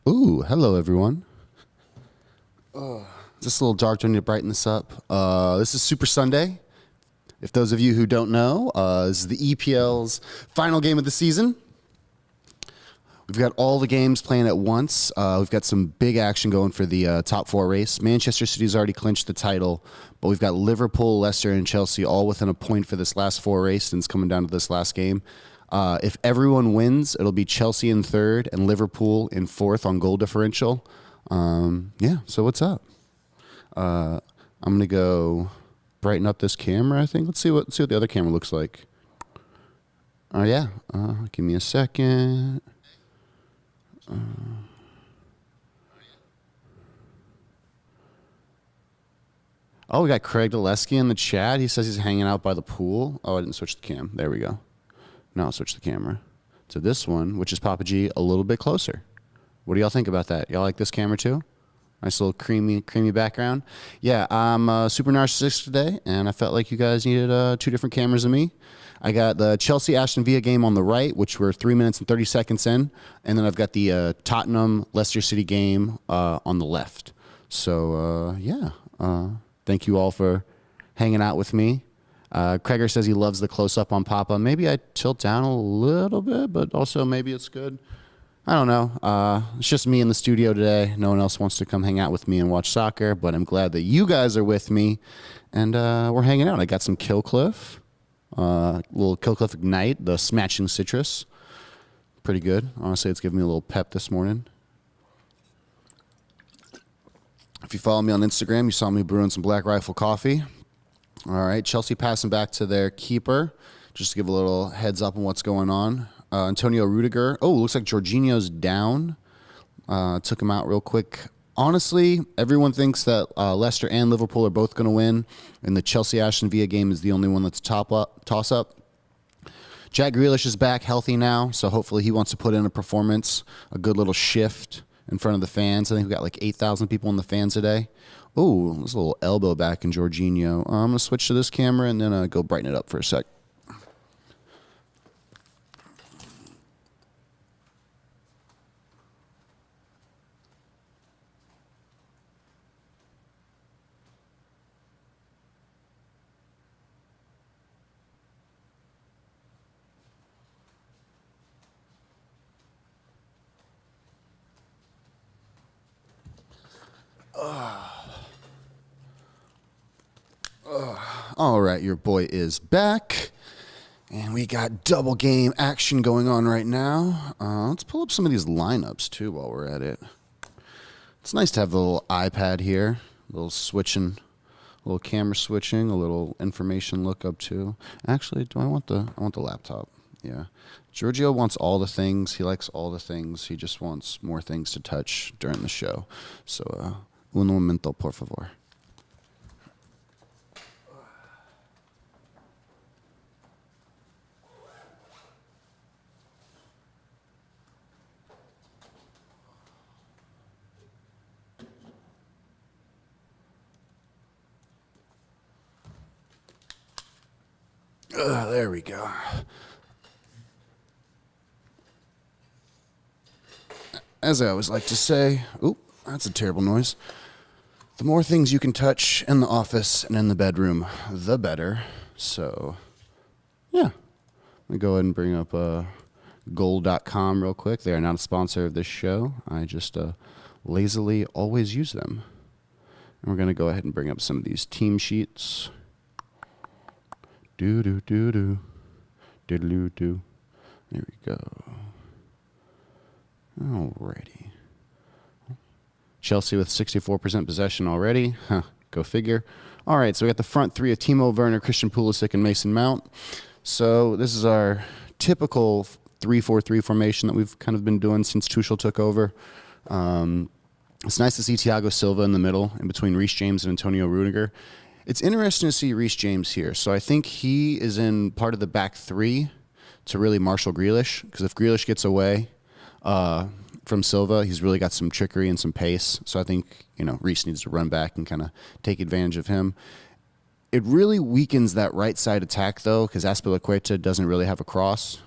Ooh, hello everyone. Just a little dark. Do I need to brighten this up? This is Super Sunday. If those of you who don't know, this is the EPL's final game of the season. We've got all the games playing at once. We've got some big action going for the top four race. Manchester City's already clinched the title, but we've got Liverpool, Leicester, and Chelsea all within a point for this last four race, and it's coming down to this last game. If everyone wins, it'll be Chelsea in third and Liverpool in fourth on goal differential. Yeah, so what's up? I'm going to go brighten up this camera, I think. Let's see what the other camera looks like. Oh, yeah. Give me a second. Oh, we got Craig Deleski in the chat. He says he's hanging out by the pool. Oh, I didn't switch the cam. There we go. Now I'll switch the camera to this one, which is Papa G a little bit closer. What do y'all think about that? Y'all like this camera too? Nice little creamy background. Yeah, I'm super narcissistic today, and I felt like you guys needed two different cameras of me. I got the Chelsea-Aston Villa game on the right, which we're 3 minutes and 30 seconds in, and then I've got the Tottenham-Leicester City game on the left. So, yeah, thank you all for hanging out with me. Kreger says he loves the close-up on Papa. Maybe I tilt down a little bit, but also maybe it's good. I don't know. It's just me in the studio today. No one else wants to come hang out with me and watch soccer, but I'm glad that you guys are with me, and we're hanging out. I got some Killcliff, little Killcliff Ignite, the Smashing Citrus. Pretty good. Honestly, it's giving me a little pep this morning. If you follow me on Instagram, you saw me brewing some Black Rifle coffee. All right, Chelsea passing back to their keeper, just to give a little heads up on what's going on. Antonio Rudiger. Oh, looks like Jorginho's down. Took him out real quick. Honestly, everyone thinks that Leicester and Liverpool are both going to win, and the Chelsea-Aston Villa game is the only one that's toss-up. Jack Grealish is back healthy now, so hopefully he wants to put in a performance, a good little shift in front of the fans. I think we've got like 8,000 people in the fans today. Oh, there's a little elbow back in Jorginho. I'm going to switch to this camera and then go brighten it up for a sec. All right, your boy is back. And we got double game action going on right now. Let's pull up some of these lineups, too, while we're at it. It's nice to have the little iPad here, a little switching, a little camera switching, a little information lookup, too. Actually, I want the laptop. Yeah. Giorgio wants all the things. He likes all the things. He just wants more things to touch during the show. So, un momento, por favor. There we go. As I always like to say, oop, that's a terrible noise. The more things you can touch in the office and in the bedroom, the better. So, yeah. Let me go ahead and bring up gold.com real quick. They are not a sponsor of this show. I just lazily always use them. And we're going to go ahead and bring up some of these team sheets. Do-do-do-do. Diddle-do-do. There we go. Alrighty. Chelsea with 64% possession already. Huh, go figure. All right, so we got the front three of Timo Werner, Christian Pulisic, and Mason Mount. So this is our typical 3-4-3 formation that we've kind of been doing since Tuchel took over. It's nice to see Thiago Silva in the middle, in between Reece James and Antonio Rudiger. It's interesting to see Reece James here. So I think he is in part of the back three to really marshal Grealish, because if Grealish gets away from Silva, he's really got some trickery and some pace. So I think, Reece needs to run back and kind of take advantage of him. It really weakens that right side attack, though, because Azpilicueta doesn't really have a cross.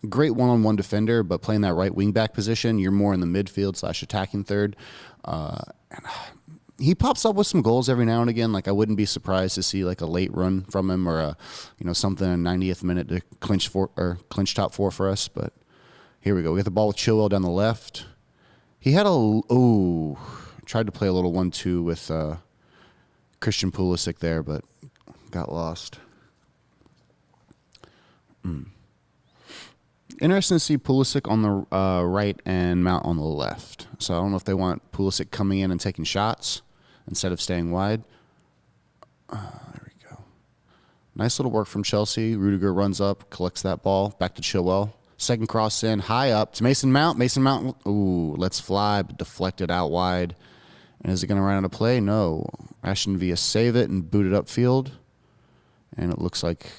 great one-on-one defender, but playing that right wing back position, you're more in the midfield / attacking third. And he pops up with some goals every now and again. Like, I wouldn't be surprised to see like a late run from him or something in the 90th minute to clinch top four for us. But here we go. We get the ball with Chilwell down the left. He had tried to play a little 1-2 with Christian Pulisic there, but got lost. Interesting to see Pulisic on the right and Mount on the left. So I don't know if they want Pulisic coming in and taking shots instead of staying wide. There we go. Nice little work from Chelsea. Rudiger runs up, collects that ball. Back to Chilwell. Second cross in, high up to Mason Mount. Mason Mount, lets fly, but deflected out wide. And is it going to run out of play? No. Ashton Villa save it and boot it upfield. And it looks like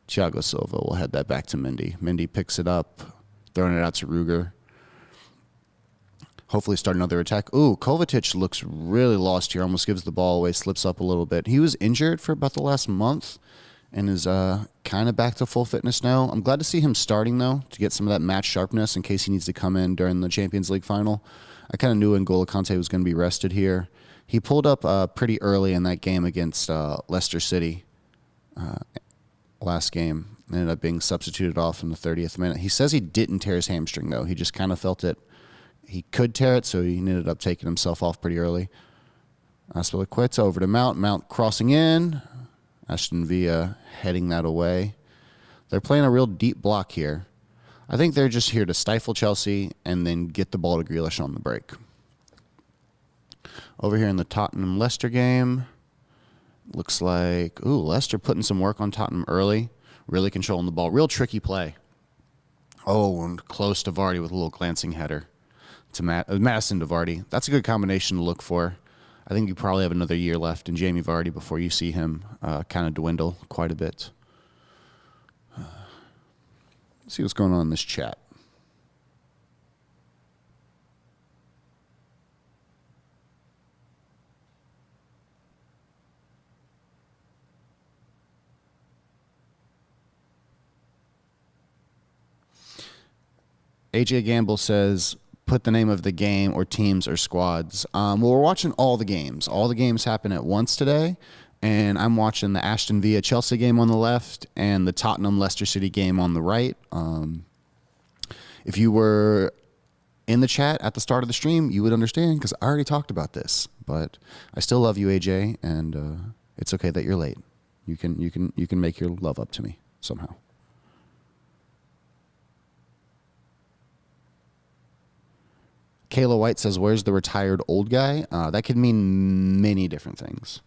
Thiago Silva will head that back to Mendy. Mendy picks it up, throwing it out to Ruger. Hopefully start another attack. Kovacic looks really lost here. Almost gives the ball away, slips up a little bit. He was injured for about the last month and is kind of back to full fitness now. I'm glad to see him starting, though, to get some of that match sharpness in case he needs to come in during the Champions League final. I kind of knew N'Golo Kante was going to be rested here. He pulled up pretty early in that game against Leicester City last game. Ended up being substituted off in the 30th minute. He says he didn't tear his hamstring, though. He just kind of felt it. He could tear it, so he ended up taking himself off pretty early. Azpilicueta over to Mount. Mount crossing in. Aston Villa heading that away. They're playing a real deep block here. I think they're just here to stifle Chelsea and then get the ball to Grealish on the break. Over here in the Tottenham-Leicester game, looks like, Leicester putting some work on Tottenham early, really controlling the ball. Real tricky play. And close to Vardy with a little glancing header to Madison to Vardy. That's a good combination to look for. I think you probably have another year left in Jamie Vardy before you see him kind of dwindle quite a bit. Let's see what's going on in this chat. AJ Gamble says, put the name of the game or teams or squads. Well, we're watching all the games. All the games happen at once today. And I'm watching the Aston Villa Chelsea game on the left and the Tottenham Leicester City game on the right. If you were in the chat at the start of the stream, you would understand because I already talked about this. But I still love you, AJ, and it's okay that you're late. You can make your love up to me somehow. Kayla White says, where's the retired old guy? That could mean many different things.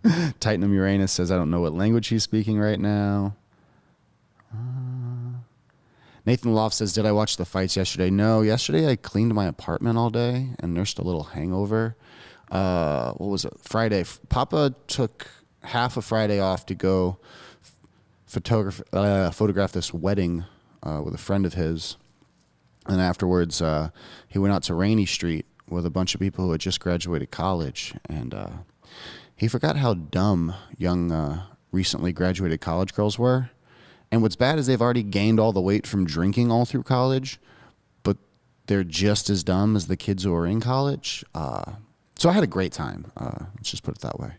Titanum Uranus says, I don't know what language he's speaking right now. Nathan Loft says, did I watch the fights yesterday? No, yesterday I cleaned my apartment all day and nursed a little hangover. What was it? Friday. Papa took half of Friday off to go photograph this wedding with a friend of his. And afterwards, he went out to Rainy Street with a bunch of people who had just graduated college. And he forgot how dumb young, recently graduated college girls were. And what's bad is they've already gained all the weight from drinking all through college, but they're just as dumb as the kids who are in college. So I had a great time. Let's just put it that way.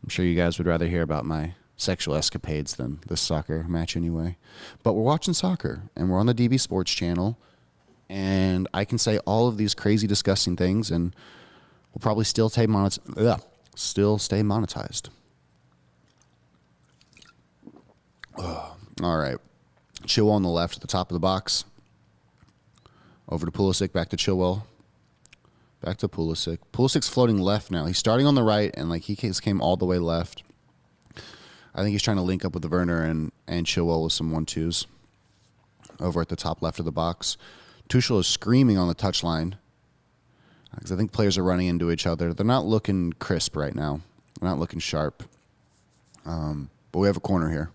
I'm sure you guys would rather hear about my sexual escapades than this soccer match anyway. But we're watching soccer, and we're on the DB Sports channel, and I can say all of these crazy, disgusting things, and we'll probably still stay monetized. All right. Chilwell on the left at the top of the box. Over to Pulisic, back to Chilwell. Back to Pulisic. Pulisic's floating left now. He's starting on the right, and he came all the way left. I think he's trying to link up with the Werner and Chilwell with some 1-2s over at the top left of the box. Tuchel is screaming on the touchline because I think players are running into each other. They're not looking crisp right now. They're not looking sharp. But we have a corner here.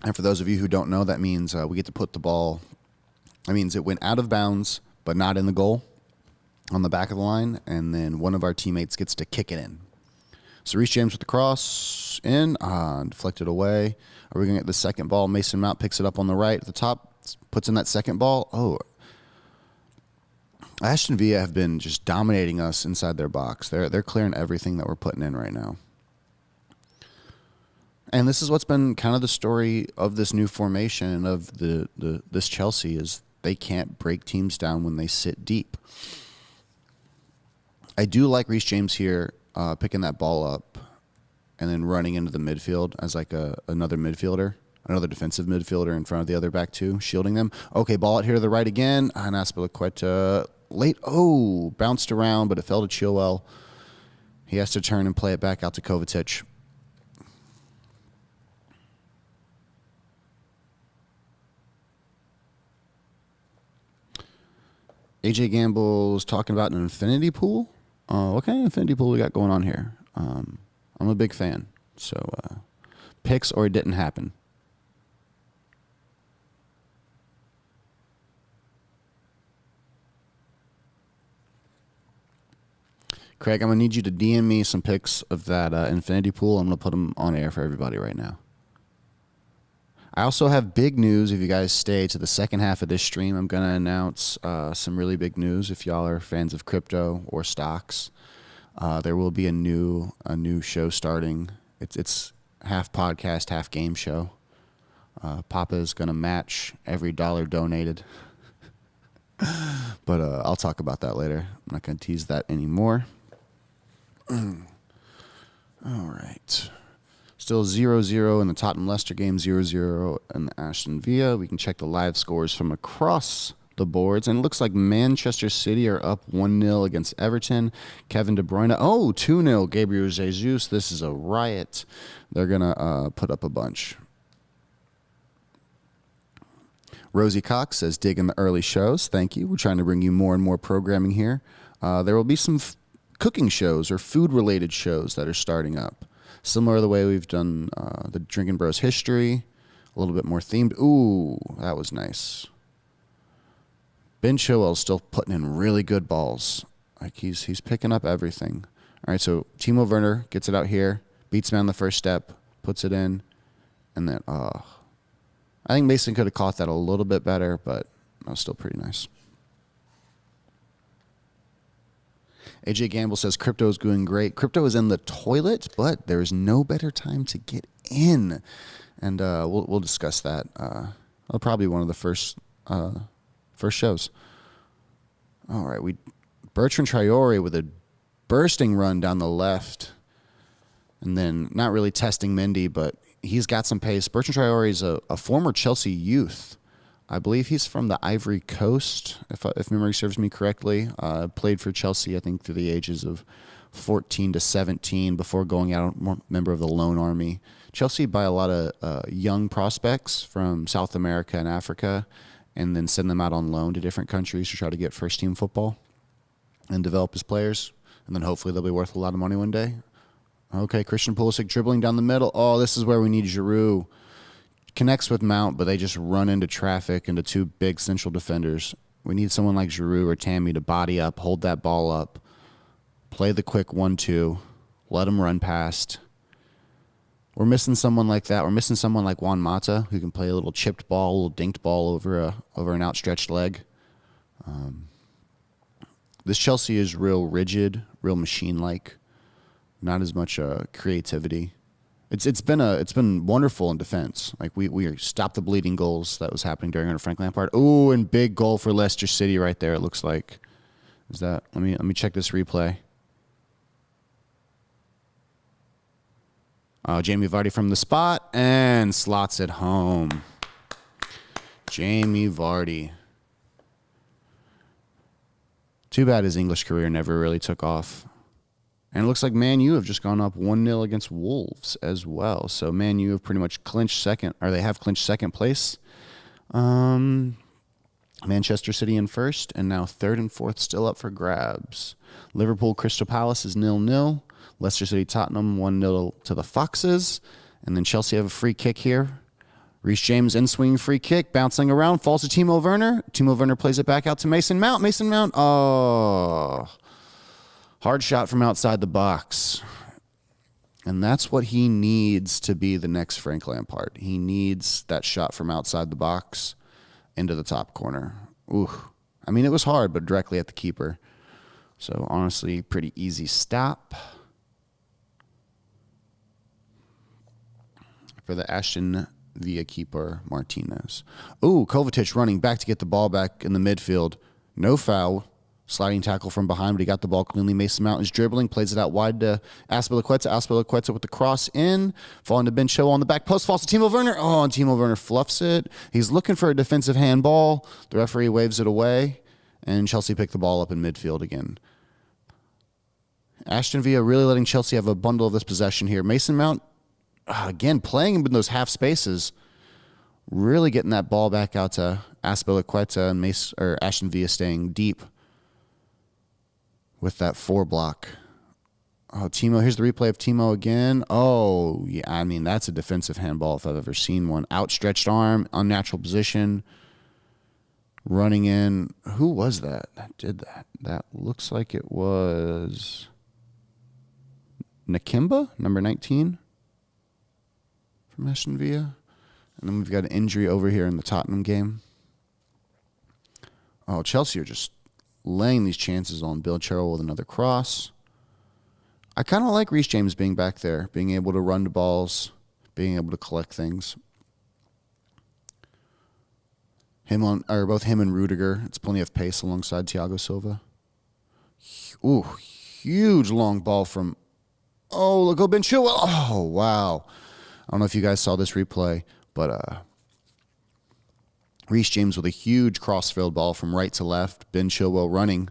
And for those of you who don't know, that means we get to put the ball. That means it went out of bounds but not in the goal on the back of the line. And then one of our teammates gets to kick it in. So Reece James with the cross in, deflected away. Are we going to get the second ball? Mason Mount picks it up on the right at the top, puts in that second ball. Oh, Aston Villa have been just dominating us inside their box. They're clearing everything that we're putting in right now. And this is what's been kind of the story of this new formation of this Chelsea is they can't break teams down when they sit deep. I do like Reece James here picking that ball up and then running into the midfield as like another midfielder, another defensive midfielder in front of the other back two, shielding them. Okay, ball out here to the right again. And Azpilicueta late. Oh, bounced around, but it fell to Chilwell. He has to turn and play it back out to Kovacic. AJ Gamble's talking about an infinity pool. What kind of infinity pool we got going on here? I'm a big fan. So, picks or it didn't happen. Craig, I'm going to need you to DM me some pics of that infinity pool. I'm going to put them on air for everybody right now. I also have big news. If you guys stay to the second half of this stream, I'm going to announce some really big news. If y'all are fans of crypto or stocks, there will be a new show starting. It's half podcast, half game show. Papa is going to match every dollar donated. But I'll talk about that later. I'm not going to tease that anymore. All right. Still 0-0 in the Tottenham-Leicester game, 0-0 in the Aston Villa. We can check the live scores from across the boards. And it looks like Manchester City are up 1-0 against Everton. Kevin De Bruyne, 2-0 Gabriel Jesus. This is a riot. They're going to put up a bunch. Rosie Cox says, digging the early shows. Thank you. We're trying to bring you more and more programming here. There will be some cooking shows or food-related shows that are starting up. Similar to the way we've done the Drinking Bros history, a little bit more themed. Ooh, that was nice. Ben Chilwell's still putting in really good balls. Like he's picking up everything. All right, so Timo Werner gets it out here, beats me on the first step, puts it in, and then I think Mason could have caught that a little bit better, but that was still pretty nice. AJ Gamble says crypto is doing great. Crypto is in the toilet, but there is no better time to get in, and we'll discuss that. Probably one of the first shows. All right, Bertrand Traore with a bursting run down the left, and then not really testing Mendy, but he's got some pace. Bertrand Traore is a former Chelsea youth. I believe he's from the Ivory Coast, if memory serves me correctly. Played for Chelsea, I think, through the ages of 14 to 17 before going out, member of the Lone Army. Chelsea buy a lot of young prospects from South America and Africa and then send them out on loan to different countries to try to get first-team football and develop as players. And then hopefully they'll be worth a lot of money one day. Okay, Christian Pulisic dribbling down the middle. Oh, this is where we need Giroud. Connects with Mount, but they just run into traffic into two big central defenders. We need someone like Giroud or Tammy to body up, hold that ball up, play the quick 1-2, let them run past. We're missing someone like that. We're missing someone like Juan Mata who can play a little chipped ball, a little dinked ball over an outstretched leg. This Chelsea is real rigid, real machine-like, not as much creativity. It's been wonderful in defense. Like we stopped the bleeding goals that was happening during under Frank Lampard. Ooh, and big goal for Leicester City right there. It looks like. Is that? Let me check this replay. Jamie Vardy from the spot and slots it home. Jamie Vardy. Too bad his English career never really took off. And it looks like Man U have just gone up 1-0 against Wolves as well. So Man U have pretty much clinched second, or they have clinched second place. Manchester City in first, and now third and fourth still up for grabs. Liverpool Crystal Palace is 0-0. Leicester City Tottenham 1-0 to the Foxes. And then Chelsea have a free kick here. Reece James in swinging free kick, bouncing around, falls to Timo Werner. Timo Werner plays it back out to Mason Mount. Mason Mount, oh, hard shot from outside the box. And that's what he needs to be the next Frank Lampard. He needs that shot from outside the box into the top corner. Ooh, I mean, it was hard, but directly at the keeper. So honestly, pretty easy stop for the Aston Villa keeper Martinez. Ooh, Kovacic running back to get the ball back in the midfield. No foul. Sliding tackle from behind, but he got the ball cleanly. Mason Mount is dribbling, plays it out wide to Azpilicueta. Azpilicueta with the cross in. Falling to Ben Chilwell on the back post. Falls to Timo Werner. Oh, and Timo Werner fluffs it. He's looking for a defensive handball. The referee waves it away, and Chelsea pick the ball up in midfield again. Aston Villa really letting Chelsea have a bundle of this possession here. Mason Mount, again, playing in those half spaces, really getting that ball back out to Azpilicueta and Aston Villa staying deep with that 4 block. Oh, Timo, here's the replay of Timo again. Oh, yeah, I mean, that's a defensive handball if I've ever seen one. Outstretched arm, unnatural position, running in. Who was that did that? That looks like it was Nakimba, number 19 from Aston Villa. And then we've got an injury over here in the Tottenham game. Oh, Chelsea are just laying these chances on Bill Chilwell with another cross. I kind of like Reece James being back there, being able to run the balls, being able to collect things. Both him and Rudiger. It's plenty of pace alongside Thiago Silva. Ooh, huge long ball from. Oh, look, go Ben Chilwell. Oh, wow. I don't know if you guys saw this replay, but Reece James with a huge cross-field ball from right to left. Ben Chilwell running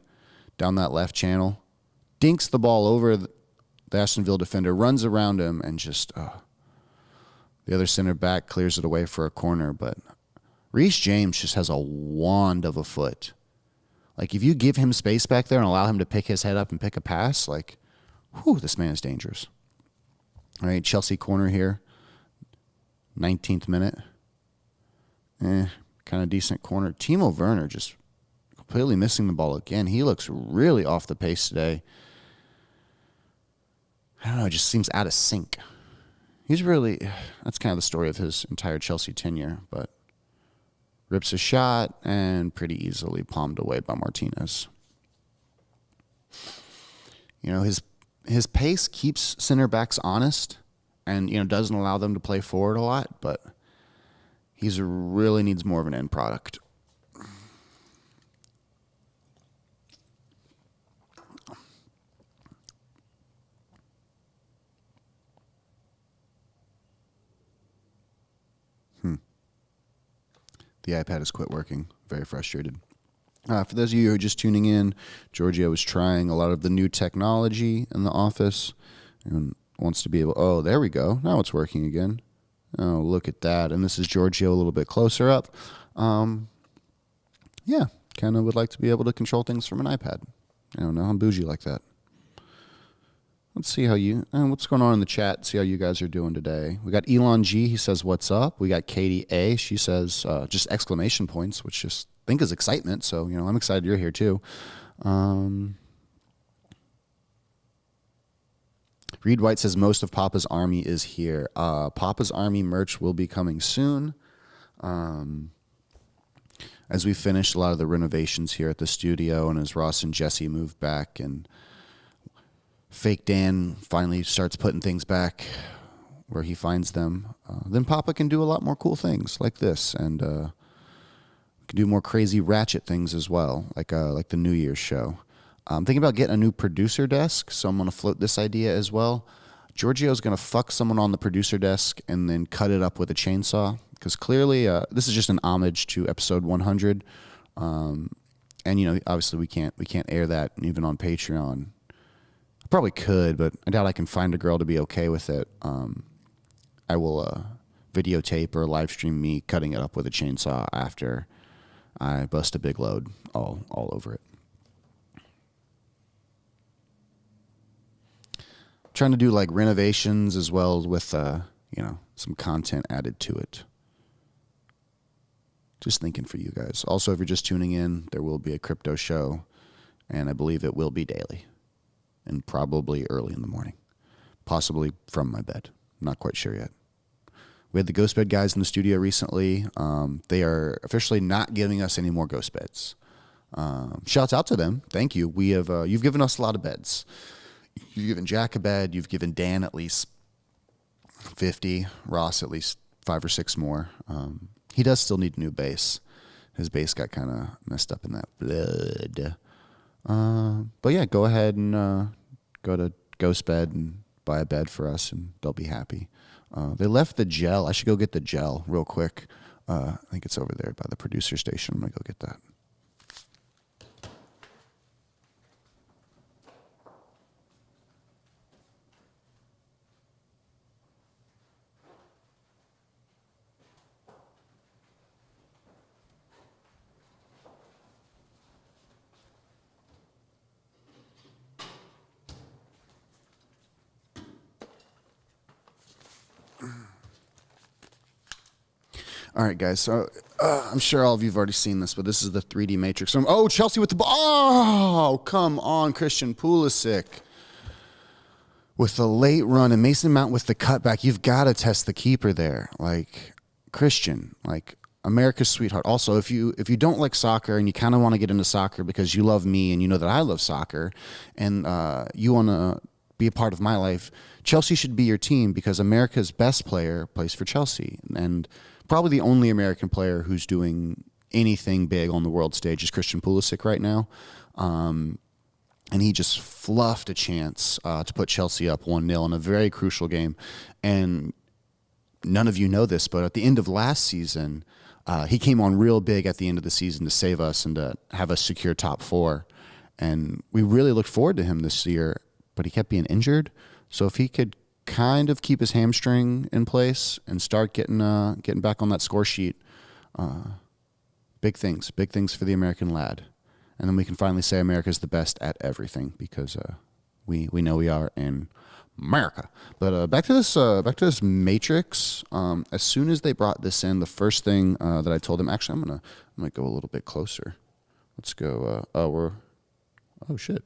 down that left channel. Dinks the ball over the Aston Villa defender, runs around him, and just the other center back clears it away for a corner. But Reece James just has a wand of a foot. Like, if you give him space back there and allow him to pick his head up and pick a pass, like, whew, this man is dangerous. All right, Chelsea corner here. 19th minute. Kind of decent corner. Timo Werner just completely missing the ball again. He looks really off the pace today. I don't know, it just seems out of sync. That's kind of the story of his entire Chelsea tenure, but rips a shot and pretty easily palmed away by Martinez. You know, his pace keeps center backs honest and, doesn't allow them to play forward a lot, but he really needs more of an end product. The iPad has quit working. Very frustrated. For those of you who are just tuning in, Giorgio is trying a lot of the new technology in the office and wants to be able... Oh, there we go. Now it's working again. Oh, look at that. And this is Giorgio a little bit closer up. Yeah, kind of would like to be able to control things from an iPad. I don't know. I'm bougie like that. Let's see what's going on in the chat. See how you guys are doing today. We got Elon G. He says, what's up? We got Katie A. She says, just exclamation points, which just think is excitement. So, I'm excited you're here too. Reed White says most of Papa's Army is here. Papa's Army merch will be coming soon. As we finish a lot of the renovations here at the studio and as Ross and Jesse move back and Fake Dan finally starts putting things back where he finds them, then Papa can do a lot more cool things like this and can do more crazy ratchet things as well, like the New Year's show. I'm thinking about getting a new producer desk, so I'm going to float this idea as well. Giorgio's going to fuck someone on the producer desk and then cut it up with a chainsaw, because clearly this is just an homage to episode 100. And, obviously we can't air that even on Patreon. I probably could, but I doubt I can find a girl to be okay with it. I will videotape or live stream me cutting it up with a chainsaw after I bust a big load all over it. Trying to do like renovations as well with some content added to it. Just thinking for you guys. Also, if you're just tuning in, there will be a crypto show, and I believe it will be daily and probably early in the morning, possibly from my bed. Not quite sure yet. We had the Ghost Bed guys in the studio recently. They are officially not giving us any more Ghost Beds. Shouts out to them. Thank you. We have you've given us a lot of beds. You've given Jack a bed. You've given Dan at least 50. Ross at least 5 or 6 more. He does still need a new bass. His bass got kind of messed up in that blood. But yeah, go ahead and go to Ghost Bed and buy a bed for us, and they'll be happy. They left the gel. I should go get the gel real quick. I think it's over there by the producer station. I'm going to go get that. All right, guys. So I'm sure all of you have already seen this, but this is the 3D Matrix. Oh, Chelsea with the ball. Oh, come on, Christian Pulisic with the late run, and Mason Mount with the cutback. You've got to test the keeper there, like Christian, like America's sweetheart. Also, if you don't like soccer and you kind of want to get into soccer because you love me and you know that I love soccer, and you want to be a part of my life, Chelsea should be your team because America's best player plays for Chelsea, and probably the only American player who's doing anything big on the world stage is Christian Pulisic right now. And he just fluffed a chance to put Chelsea up 1-0 in a very crucial game. And none of you know this, but at the end of last season, he came on real big at the end of the season to save us and to have us secure top 4. And we really looked forward to him this year, but he kept being injured. So if he could kind of keep his hamstring in place and start getting back on that score sheet, big things for the American lad. And then we can finally say America's the best at everything because we know we are in America. But back to this Matrix. As soon as they brought this in, the first thing that I told them, actually, I'm gonna go a little bit closer. Let's go. Oh shit.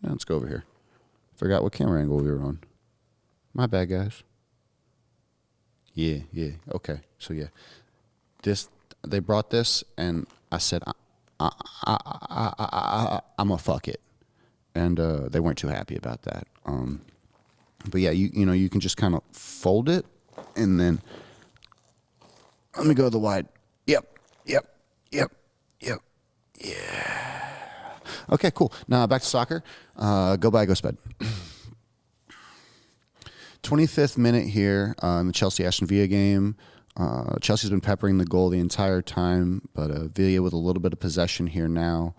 Yeah, let's go over here. Forgot what camera angle we were on. My bad, guys. Yeah. Okay. So yeah, they brought this, and I said, I'm gonna fuck it, and they weren't too happy about that. But yeah, you can just kind of fold it, and then let me go to the wide. Yep. Yeah. Okay, cool. Now back to soccer. Go sped. 25th minute here in the Chelsea-Aston Villa game. Chelsea's been peppering the goal the entire time, but Villa with a little bit of possession here now.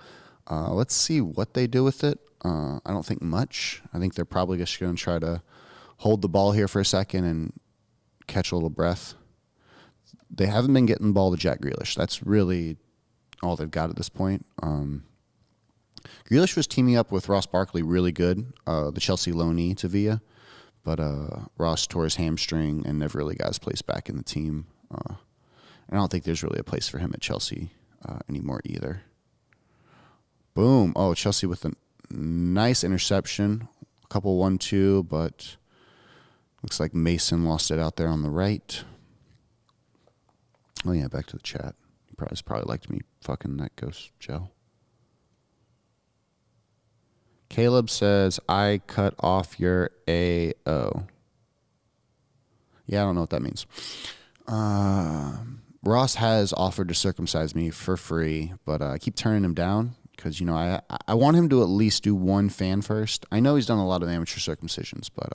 Let's see what they do with it. I don't think much. I think they're probably just going to try to hold the ball here for a second and catch a little breath. They haven't been getting the ball to Jack Grealish. That's really all they've got at this point. Grealish was teaming up with Ross Barkley really good, the Chelsea loanee to Villa. But Ross tore his hamstring and never really got his place back in the team. And I don't think there's really a place for him at Chelsea anymore either. Boom. Oh, Chelsea with a nice interception. A couple 1-2, but looks like Mason lost it out there on the right. Oh, yeah, back to the chat. You probably liked me fucking that ghost gel. Caleb says, I cut off your AO. Yeah, I don't know what that means. Ross has offered to circumcise me for free, but I keep turning him down because, I want him to at least do one fan first. I know he's done a lot of amateur circumcisions, but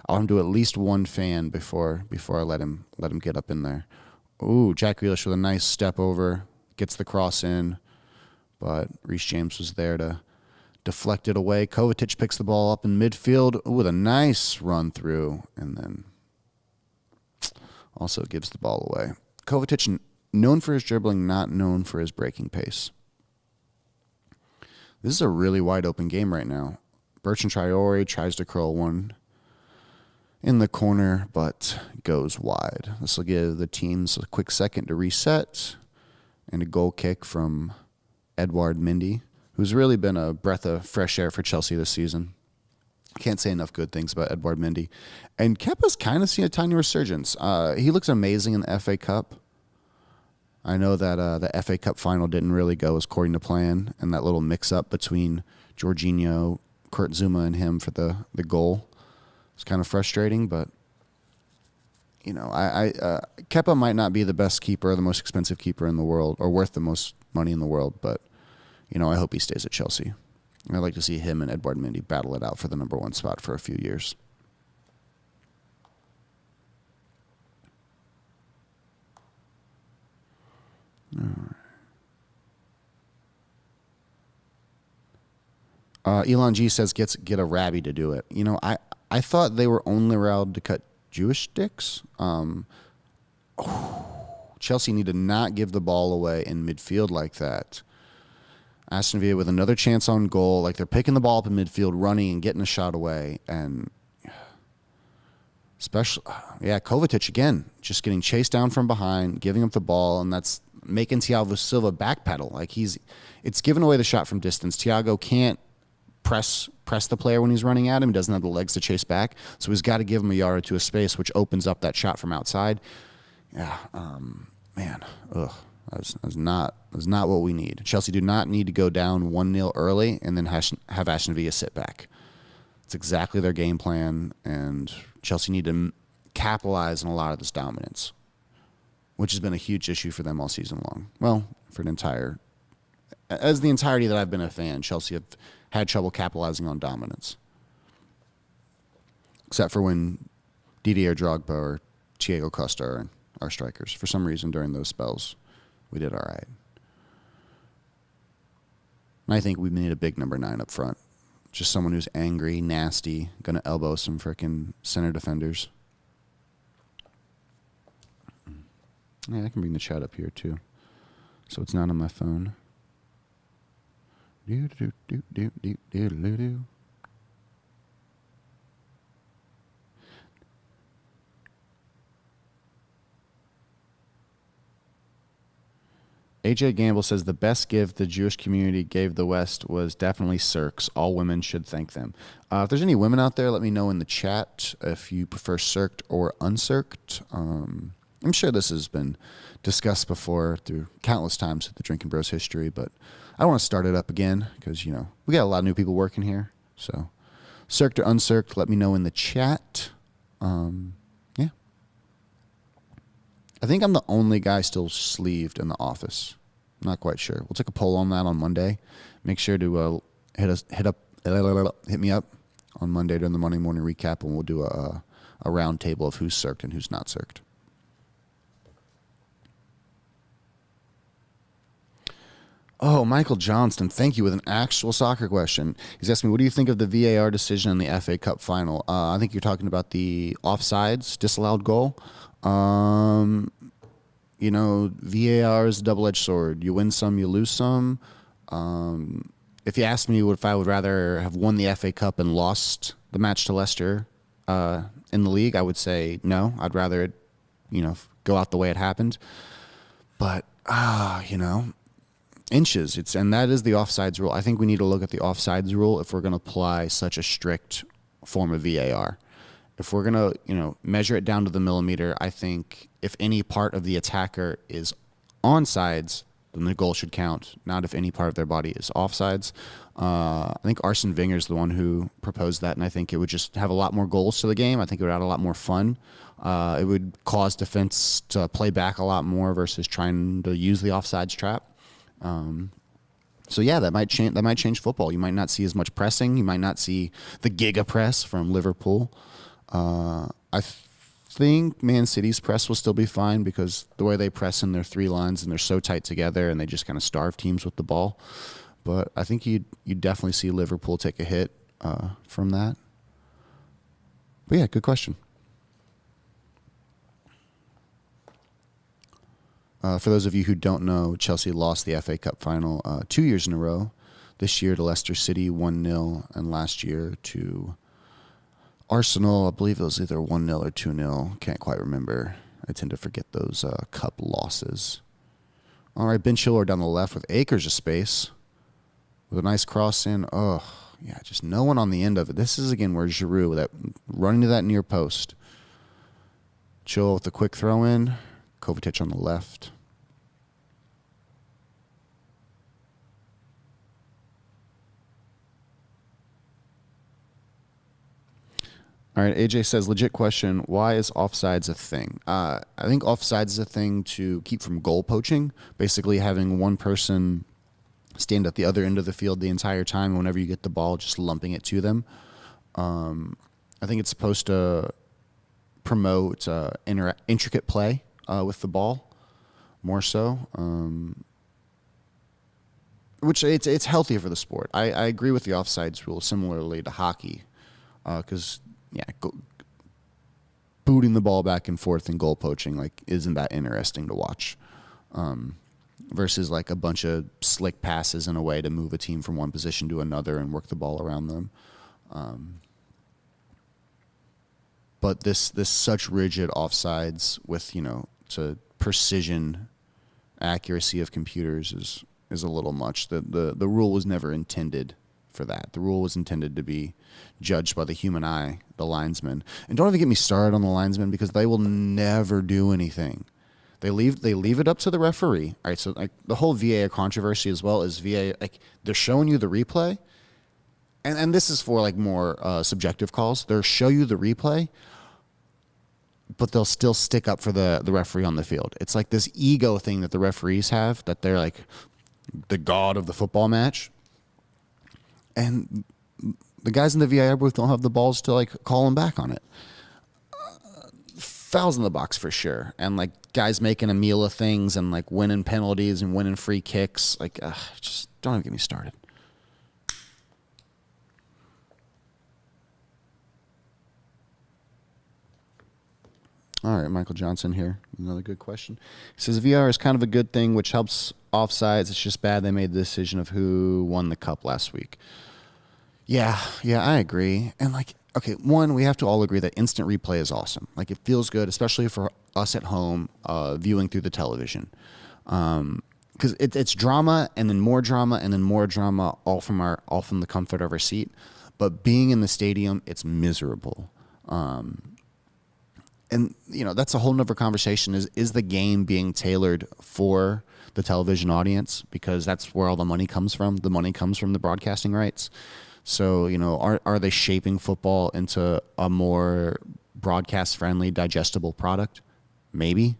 I want him to do at least one fan before I let him get up in there. Ooh, Jack Grealish with a nice step over, gets the cross in, but Reece James was there to deflect it away. Kovacic picks the ball up in midfield with a nice run through, and then also gives the ball away. Kovacic, known for his dribbling, not known for his breaking pace. This is a really wide open game right now. Bertrand Traore tries to curl one in the corner, but goes wide. This will give the teams a quick second to reset. and a goal kick from Edouard Mendy, who's really been a breath of fresh air for Chelsea this season. Can't say enough good things about Edouard Mendy. And Kepa's kind of seen a tiny resurgence. He looks amazing in the FA Cup. I know that the FA Cup final didn't really go as according to plan, and that little mix-up between Jorginho, Kurt Zouma, and him for the goal was kind of frustrating, but you know, Kepa might not be the best keeper or the most expensive keeper in the world or worth the most money in the world, but, you know, I hope he stays at Chelsea. I'd like to see him and Edouard Mendy battle it out for the number one spot for a few years. All right. Elon G says get a Rabby to do it. You know, I thought they were only allowed to cut Jewish dicks. Chelsea need to not give the ball away in midfield like that. Aston Villa with another chance on goal. Like they're picking the ball up in midfield, running and getting a shot away. And Kovacic again, just getting chased down from behind, giving up the ball, and that's making Thiago Silva backpedal. Like it's giving away the shot from distance. Thiago can't press the player when he's running at him. He doesn't have the legs to chase back, so he's got to give him a yard or two of space, which opens up that shot from outside. Yeah, man, that's not what we need. Chelsea do not need to go down 1-0 early and then have Aston Villa sit back. It's exactly their game plan, and Chelsea need to capitalize on a lot of this dominance, which has been a huge issue for them all season long. Well, for the entirety that I've been a fan, Chelsea have had trouble capitalizing on dominance. Except for when Didier Drogba or Thiago Costa are our strikers. For some reason, during those spells, we did all right. And I think we need a big number 9 up front. Just someone who's angry, nasty, going to elbow some freaking center defenders. Yeah, I can bring the chat up here, too. So it's not on my phone. AJ Gamble says the best gift the Jewish community gave the West was definitely circs. All women should thank them. If there's any women out there, let me know in the chat if you prefer circed or uncirced. I'm sure this has been discussed before through countless times with the Drinking Bros history, but I don't want to start it up again because, you know, we got a lot of new people working here. So, circed or uncirced, let me know in the chat. Yeah. I think I'm the only guy still sleeved in the office. I'm not quite sure. We'll take a poll on that on Monday. Make sure to hit me up on Monday during the Monday morning recap, and we'll do a round table of who's circed and who's not circed. Oh, Michael Johnston, thank you, with an actual soccer question. He's asking me, what do you think of the VAR decision in the FA Cup final? I think you're talking about the offsides, disallowed goal. You know, VAR is a double-edged sword. You win some, you lose some. If you asked me if I would rather have won the FA Cup and lost the match to Leicester in the league, I would say no. I'd rather it, you know, go out the way it happened. But, you know, inches. And that is the offsides rule. I think we need to look at the offsides rule if we're going to apply such a strict form of VAR. If we're going to, you know, measure it down to the millimeter, I think if any part of the attacker is onsides, then the goal should count, not if any part of their body is offsides. I think Arsene Wenger is the one who proposed that, and I think it would just have a lot more goals to the game. I think it would add a lot more fun. It would cause defense to play back a lot more versus trying to use the offsides trap. So yeah, that might change football. You might not see as much pressing. You might not see the giga press from Liverpool. I think Man City's press will still be fine because the way they press in their 3 lines and they're so tight together and they just kind of starve teams with the ball. But I think you'd definitely see Liverpool take a hit from that. But yeah, good question. For those of you who don't know, Chelsea lost the FA Cup final 2 years in a row. This year to Leicester City 1-0, and last year to Arsenal, I believe it was either 1-0 or 2-0. Can't quite remember. I tend to forget those cup losses. All right, Ben Chilwell down the left with acres of space. With a nice cross in. Oh, yeah, just no one on the end of it. This is, again, where Giroud, that running to that near post. Chilwell with the quick throw in. Kovacic on the left. All right, AJ says, legit question, why is offsides a thing? I think offsides is a thing to keep from goal poaching, basically having one person stand at the other end of the field the entire time, and whenever you get the ball, just lumping it to them. I think it's supposed to promote intricate play with the ball, more so, which it's healthier for the sport. I agree with the offsides rule, similarly to hockey, because booting the ball back and forth and goal poaching, like, isn't that interesting to watch? Versus like a bunch of slick passes in a way to move a team from one position to another and work the ball around them. But this such rigid offsides with, to precision accuracy of computers is a little much. The rule was never intended for that. The rule was intended to be judged by the human eye, the linesman. And don't even get me started on the linesman, because they will never do anything. They leave it up to the referee. All right, so like the whole VAR controversy as well is VAR, like, they're showing you the replay, and this is for like more subjective calls. They'll show you the replay, but they'll still stick up for the referee on the field. It's like this ego thing that the referees have, that they're like the god of the football match. And the guys in the VAR booth don't have the balls to like call them back on it. Fouls in the box for sure. And like guys making a meal of things and like winning penalties and winning free kicks. Like, just don't even get me started. All right, Michael Johnson here. Another good question. He says, VR is kind of a good thing, which helps offsides. It's just bad they made the decision of who won the cup last week. Yeah, I agree. And like, okay, one, we have to all agree that instant replay is awesome. Like, it feels good, especially for us at home viewing through the television. Because it's drama and then more drama and then more drama, all from the comfort of our seat. But being in the stadium, it's miserable. And, that's a whole nother conversation is the game being tailored for the television audience? Because that's where all the money comes from. The money comes from the broadcasting rights. So, are they shaping football into a more broadcast-friendly, digestible product? Maybe.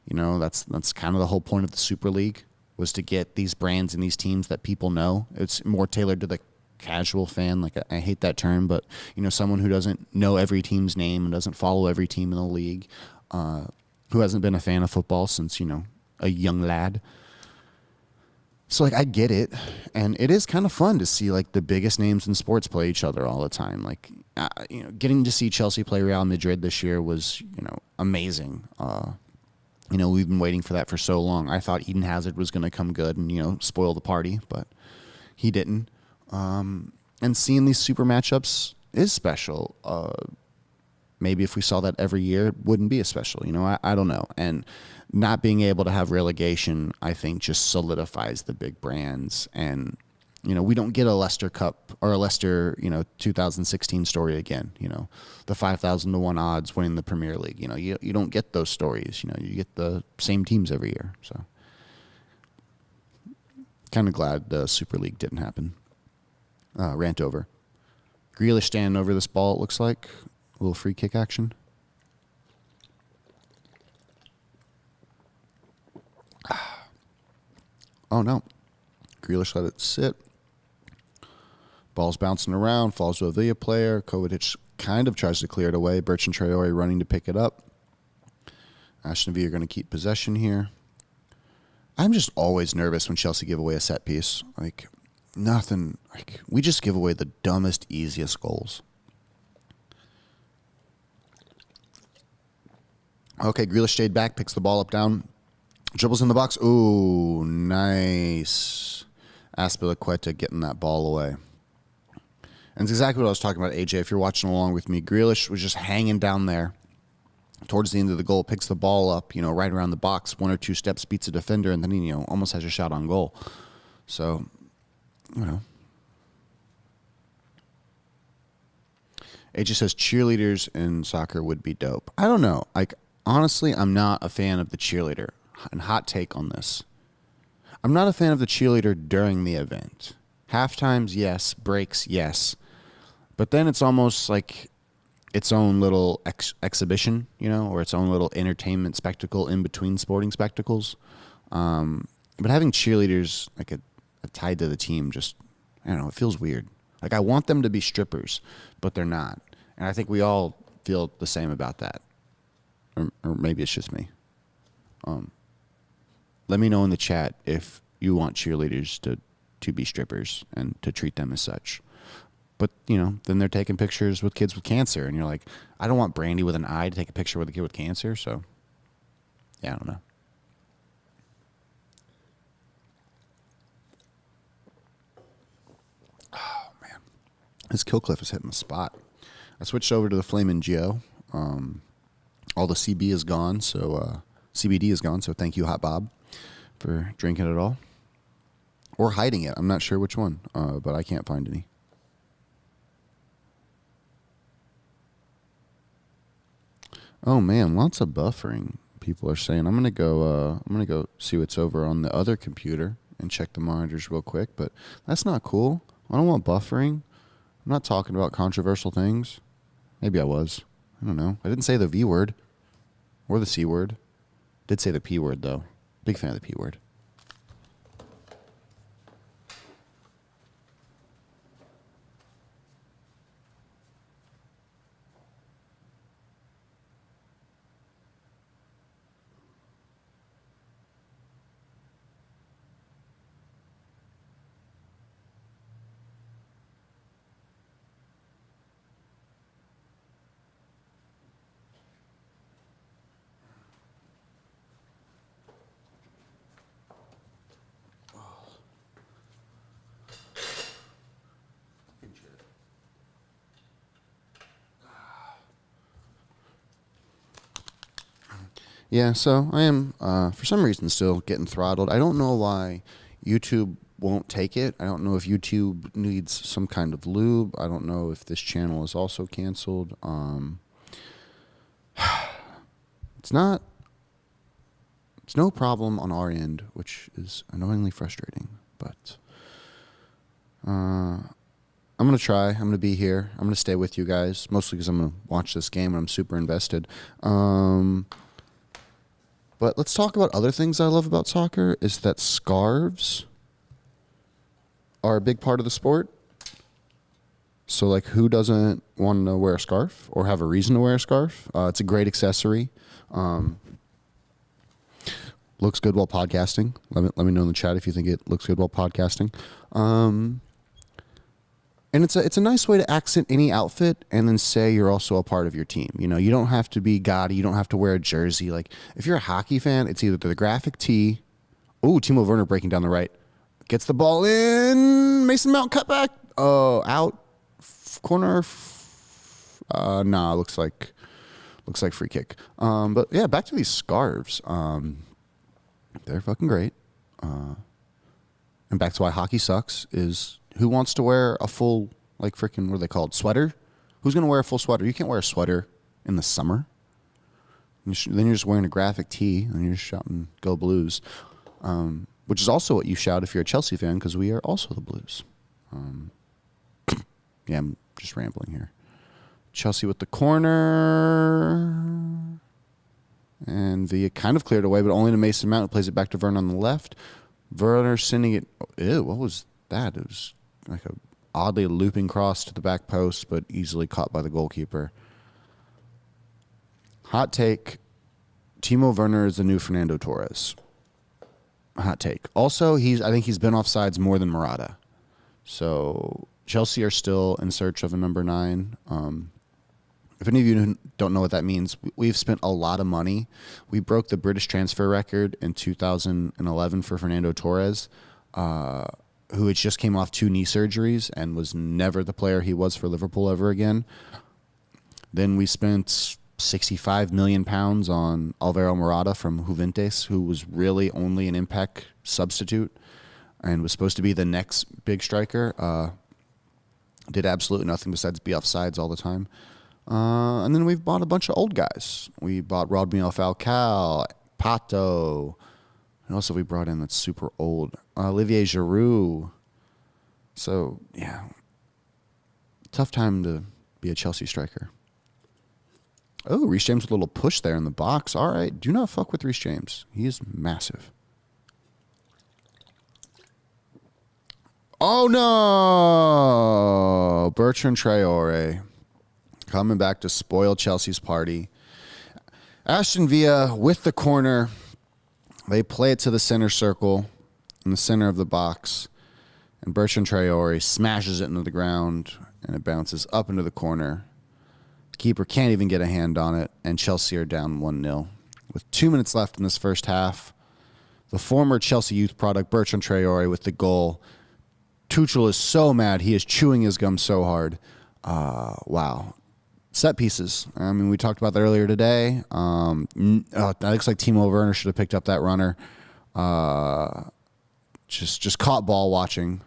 That's kind of the whole point of the Super League, was to get these brands and these teams that people know. It's more tailored to the casual fan. Like, I hate that term, but someone who doesn't know every team's name and doesn't follow every team in the league, who hasn't been a fan of football since a young lad. So like, I get it, and it is kind of fun to see like the biggest names in sports play each other all the time. Like, getting to see Chelsea play Real Madrid this year was amazing. We've been waiting for that for so long. I thought Eden Hazard was going to come good and spoil the party, but he didn't. And seeing these super matchups is special. Maybe if we saw that every year, it wouldn't be as special. I don't know. And not being able to have relegation, I think, just solidifies the big brands. And, we don't get a Leicester Cup or a Leicester, 2016 story again. The 5,000 to 1 odds winning the Premier League. You don't get those stories. You get the same teams every year. So kind of glad the Super League didn't happen. Rant over. Grealish standing over this ball, it looks like. A little free kick action. Oh, no. Grealish let it sit. Ball's bouncing around, falls to a Villa player. Kovacic kind of tries to clear it away. Bertrand Traore running to pick it up. Aston Villa are going to keep possession here. I'm just always nervous when Chelsea give away a set piece. Like, nothing. Like, we just give away the dumbest, easiest goals. Okay, Grealish stayed back, picks the ball up down, dribbles in the box. Ooh, nice. Azpilicueta getting that ball away. And it's exactly what I was talking about, AJ. If you're watching along with me, Grealish was just hanging down there. towards the end of the goal, picks the ball up, right around the box, 1 or 2 steps, beats a defender, and then he, almost has a shot on goal. So, it just says cheerleaders in soccer would be dope. I don't know. Like, honestly, I'm not a fan of the cheerleader. And hot take on this. I'm not a fan of the cheerleader during the event. Halftimes, yes. Breaks, yes. But then it's almost like its own little exhibition, or its own little entertainment spectacle in between sporting spectacles. But having cheerleaders like a tied to the team, just, I don't know, it feels weird. Like, I want them to be strippers, but they're not. And I think we all feel the same about that. Or maybe it's just me. Let me know in the chat if you want cheerleaders to be strippers and to treat them as such. But, then they're taking pictures with kids with cancer. And you're like, I don't want Brandy with an eye to take a picture with a kid with cancer. So, yeah, I don't know. Oh, man. This Killcliff is hitting the spot. I switched over to the Flamin' Geo. All the CB is gone, so CBD is gone. So thank you, Hot Bob, for drinking it all. Or hiding it. I'm not sure which one, but I can't find any. Oh man, lots of buffering. People are saying I'm gonna go see what's over on the other computer and check the monitors real quick. But that's not cool. I don't want buffering. I'm not talking about controversial things. Maybe I was. I don't know. I didn't say the V word or the C word. Did say the P word though. Big fan of the P word. Yeah, so I am, for some reason, still getting throttled. I don't know why YouTube won't take it. I don't know if YouTube needs some kind of lube. I don't know if this channel is also canceled. It's no problem on our end, which is annoyingly frustrating. But I'm going to try. I'm going to be here. I'm going to stay with you guys, mostly because I'm going to watch this game and I'm super invested. But let's talk about other things I love about soccer is that scarves are a big part of the sport. So, like, who doesn't want to wear a scarf or have a reason to wear a scarf? It's a great accessory. Looks good while podcasting. Let me know in the chat if you think it looks good while podcasting. And it's a nice way to accent any outfit and then say you're also a part of your team. You don't have to be gaudy. You don't have to wear a jersey. Like, if you're a hockey fan, it's either the graphic tee. Oh, Timo Werner breaking down the right. Gets the ball in. Mason Mount cut back. Out. Corner. Nah, looks like free kick. But yeah, back to these scarves. They're fucking great. And back to why hockey sucks is who wants to wear a full, like, freaking, what are they called, sweater? Who's going to wear a full sweater? You can't wear a sweater in the summer. Then you're just wearing a graphic tee, and you're just shouting, "Go Blues," which is also what you shout if you're a Chelsea fan, because we are also the Blues. Yeah, I'm just rambling here. Chelsea with the corner. And Villa kind of cleared away, but only to Mason Mount, who plays it back to Werner on the left. Werner sending it. Ew, what was that? It was like a oddly looping cross to the back post, but easily caught by the goalkeeper. Hot take. Timo Werner is the new Fernando Torres. Hot take. Also, I think he's been offsides more than Morata. So Chelsea are still in search of a number 9. If any of you don't know what that means, we've spent a lot of money. We broke the British transfer record in 2011 for Fernando Torres, who had just came off 2 knee surgeries and was never the player he was for Liverpool ever again. Then we spent 65 million pounds on Alvaro Morata from Juventus, who was really only an impact substitute and was supposed to be the next big striker. Did absolutely nothing besides be offsides all the time. And then we've bought a bunch of old guys. We bought Rodrigo Falcao, Pato. And also we brought in that's super old, Olivier Giroud. So, yeah, tough time to be a Chelsea striker. Oh, Reece James with a little push there in the box. All right, do not fuck with Reece James. He is massive. Oh, no. Bertrand Traore coming back to spoil Chelsea's party. Aston Villa with the corner. They play it to the center circle in the center of the box. And Bertrand Traore smashes it into the ground, and it bounces up into the corner. The keeper can't even get a hand on it, and Chelsea are down 1-0. With 2 minutes left in this first half, the former Chelsea youth product, Bertrand Traore, with the goal. Tuchel is so mad. He is chewing his gum so hard. Wow. Set pieces. I mean, we talked about that earlier today. That looks like Timo Werner should have picked up that runner. Just caught ball watching.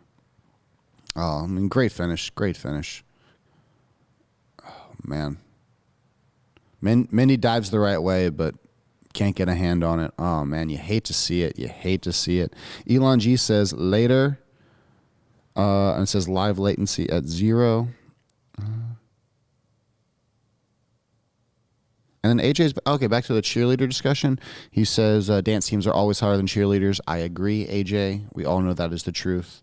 Oh, I mean, great finish. Great finish. Oh, man. Mendy dives the right way, but can't get a hand on it. Oh, man, you hate to see it. You hate to see it. Elon G says later, and it says live latency at 0. And then AJ's, okay, back to the cheerleader discussion. He says dance teams are always harder than cheerleaders. I agree, AJ. We all know that is the truth.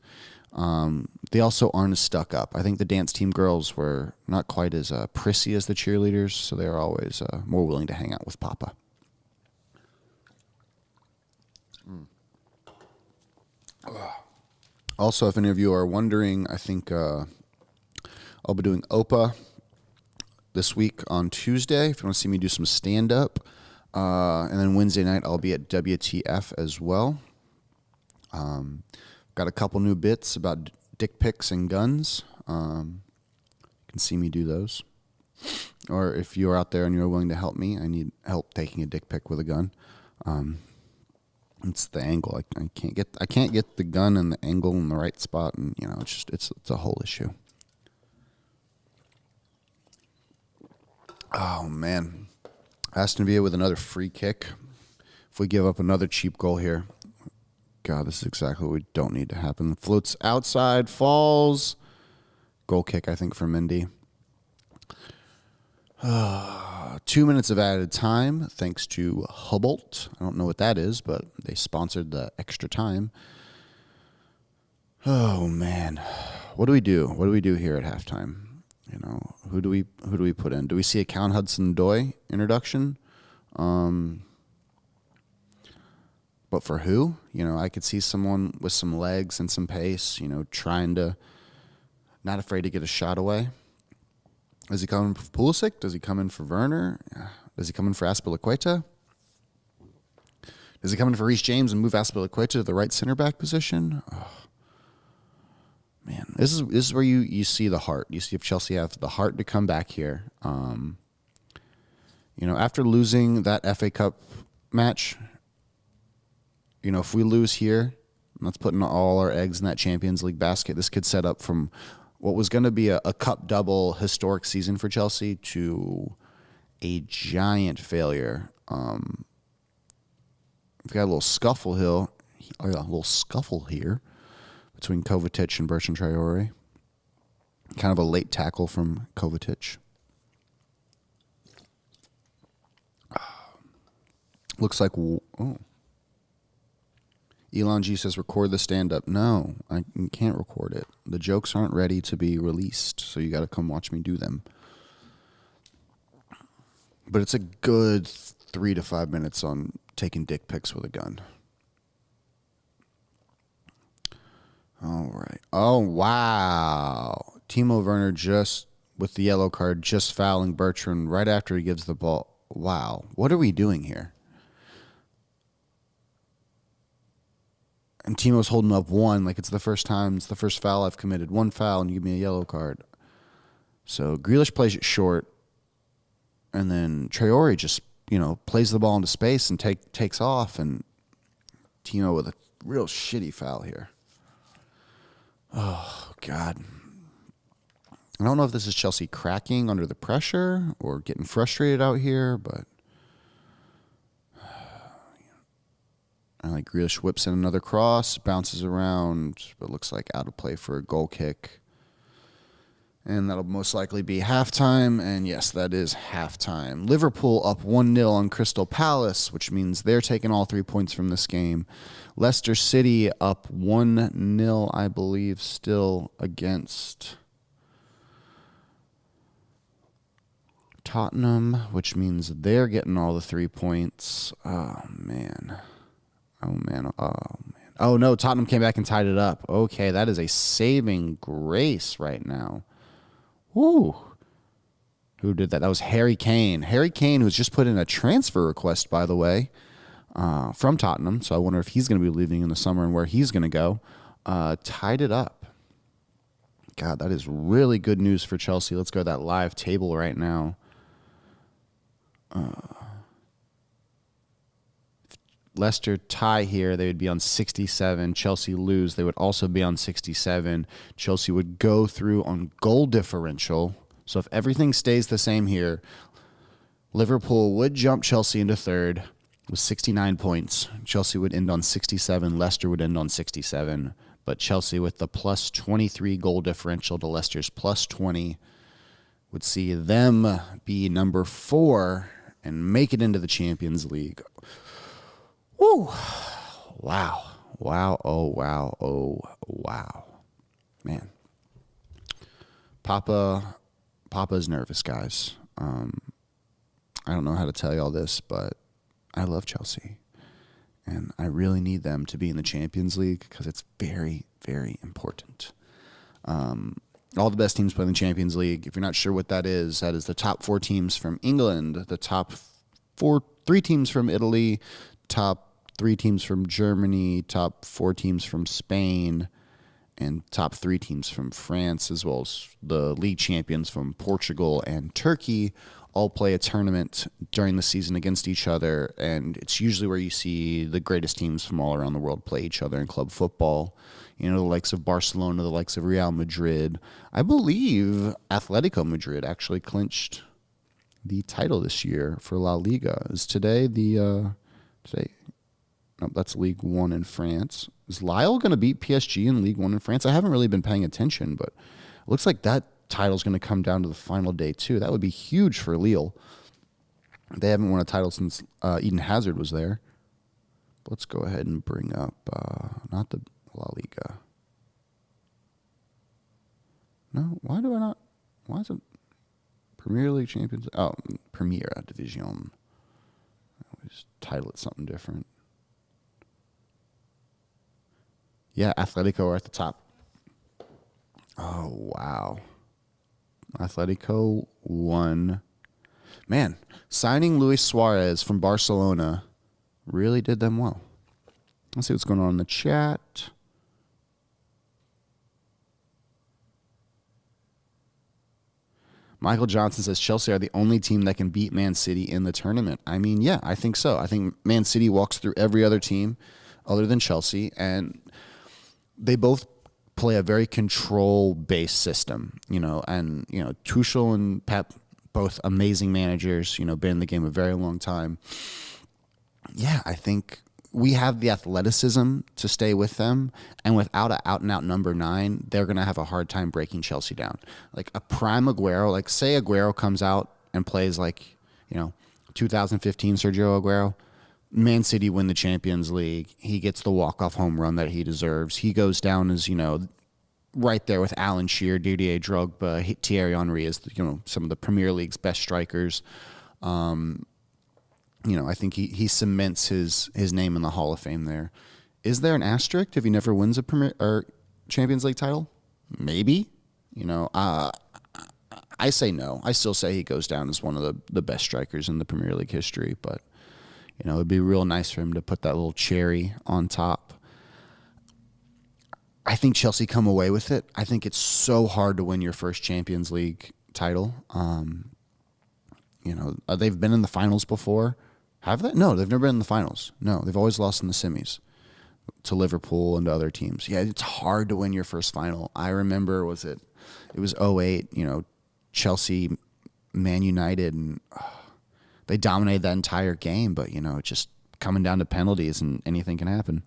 They also aren't as stuck up. I think the dance team girls were not quite as prissy as the cheerleaders, so they're always more willing to hang out with Papa. Also, if any of you are wondering, I think I'll be doing OPA this week on Tuesday, if you want to see me do some stand-up. And then Wednesday night, I'll be at WTF as well. Got a couple new bits about dick pics and guns. You can see me do those. Or if you're out there and you're willing to help me, I need help taking a dick pic with a gun. It's the angle. I can't get the gun and the angle in the right spot, and it's a whole issue. Oh man, Aston Villa with another free kick. If we give up another cheap goal here, God, this is exactly what we don't need to happen. Floats outside, falls. Goal kick, I think, for Mendy. 2 minutes of added time, thanks to Hubbolt. I don't know what that is, but they sponsored the extra time. Oh man, what do we do? What do we do here at halftime? Who do we put in? Do we see a Callum Hudson-Odoi introduction? But for who? I could see someone with some legs and some pace, trying to, not afraid to get a shot away. Does he come in for Pulisic? Does he come in for Werner? Does he come in for Azpilicueta? Does he come in for Reece James and move Azpilicueta to the right center back position? Oh, man, this is where you see the heart. You see if Chelsea have the heart to come back here. After losing that FA Cup match, if we lose here, let's put in all our eggs in that Champions League basket. This could set up from what was going to be a cup double historic season for Chelsea to a giant failure. We've got a little scuffle here between Kovacic and Bertrand Traore. Kind of a late tackle from Kovacic. Looks like, Elon G says, record the stand-up. No, I can't record it. The jokes aren't ready to be released, so you got to come watch me do them. But it's a good 3 to 5 minutes on taking dick pics with a gun. All right. Oh, wow. Timo Werner just, with the yellow card, just fouling Bertrand right after he gives the ball. Wow. What are we doing here? And Timo's holding up one, like it's the first foul I've committed. One foul and you give me a yellow card. So Grealish plays it short. and then Traore just, plays the ball into space and takes off, and Timo with a real shitty foul here. Oh, God. I don't know if this is Chelsea cracking under the pressure or getting frustrated out here, but I like Grealish whips in another cross, bounces around, but looks like out of play for a goal kick. And that'll most likely be halftime. And yes, that is halftime. Liverpool up 1-0 on Crystal Palace, which means they're taking all 3 points from this game. Leicester City up 1-0, I believe, still against Tottenham, which means they're getting all the 3 points. Oh, man. Oh, no, Tottenham came back and tied it up. Okay, that is a saving grace right now. Woo. Who did that? That was Harry Kane. Harry Kane, who's just put in a transfer request, by the way, from Tottenham. So I wonder if he's going to be leaving in the summer and where he's going to go. Tied it up. God, that is really good news for Chelsea. Let's go to that live table right now. Leicester tie here, they would be on 67. Chelsea lose, they would also be on 67. Chelsea would go through on goal differential. So if everything stays the same here, Liverpool would jump Chelsea into third with 69 points. Chelsea would end on 67. Leicester would end on 67. But Chelsea with the plus 23 goal differential to Leicester's plus 20 would see them be number 4 and make it into the Champions League. Woo! Wow. Wow. Oh, wow. Oh, wow. Man. Papa's nervous, guys. I don't know how to tell you all this, but I love Chelsea. And I really need them to be in the Champions League because it's very, very important. All the best teams play in the Champions League. If you're not sure what that is the top 4 teams from England, the top 3 teams from Italy, top 3 teams from Germany, top 4 teams from Spain, and top 3 teams from France, as well as the league champions from Portugal and Turkey, all play a tournament during the season against each other. And it's usually where you see the greatest teams from all around the world play each other in club football. The likes of Barcelona, the likes of Real Madrid. I believe Atletico Madrid actually clinched the title this year for La Liga. Is today no, that's League 1 in France. Is Lille going to beat PSG in League 1 in France? I haven't really been paying attention, but it looks like that title's going to come down to the final day, too. That would be huge for Lille. They haven't won a title since Eden Hazard was there. But let's go ahead and bring up, not the La Liga. No, why do I not? Why is it Premier League Champions? Oh, Primera Division. We just title it something different. Yeah, Atletico are at the top. Oh, wow. Atletico won. Man, signing Luis Suarez from Barcelona really did them well. Let's see what's going on in the chat. Michael Johnson says Chelsea are the only team that can beat Man City in the tournament. I mean, yeah, I think so. I think Man City walks through every other team other than Chelsea, and they both play a very control-based system, and, Tuchel and Pep, both amazing managers, been in the game a very long time. Yeah, I think we have the athleticism to stay with them, and without an out-and-out number 9, they're going to have a hard time breaking Chelsea down. Like a prime Aguero, like say Aguero comes out and plays 2015 Sergio Aguero, Man City win the Champions League. He gets the walk-off home run that he deserves. He goes down as, right there with Alan Shearer, Didier Drogba, Thierry Henry as, some of the Premier League's best strikers. I think he cements his name in the Hall of Fame there. Is there an asterisk if he never wins a Premier or Champions League title? Maybe. I say no. I still say he goes down as one of the best strikers in the Premier League history, but it'd be real nice for him to put that little cherry on top. I think Chelsea come away with it. I think it's so hard to win your first Champions League title. They've been in the finals before. Have they? No, they've never been in the finals. No, they've always lost in the semis to Liverpool and to other teams. Yeah, it's hard to win your first final. I remember, it was '08, Chelsea, Man United, and they dominated that entire game, but, just coming down to penalties and anything can happen.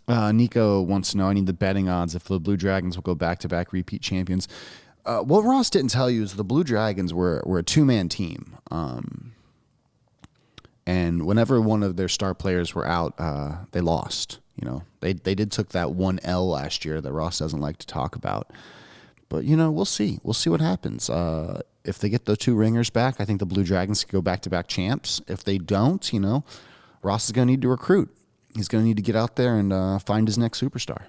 Nico wants to know, I need the betting odds if the Blue Dragons will go back-to-back repeat champions. What Ross didn't tell you is the Blue Dragons were a two-man team. And whenever one of their star players were out, they lost. They did took that 1L last year that Ross doesn't like to talk about. But, we'll see. We'll see what happens. If they get those two ringers back, I think the Blue Dragons could go back-to-back champs. If they don't, Ross is going to need to recruit. He's going to need to get out there and find his next superstar.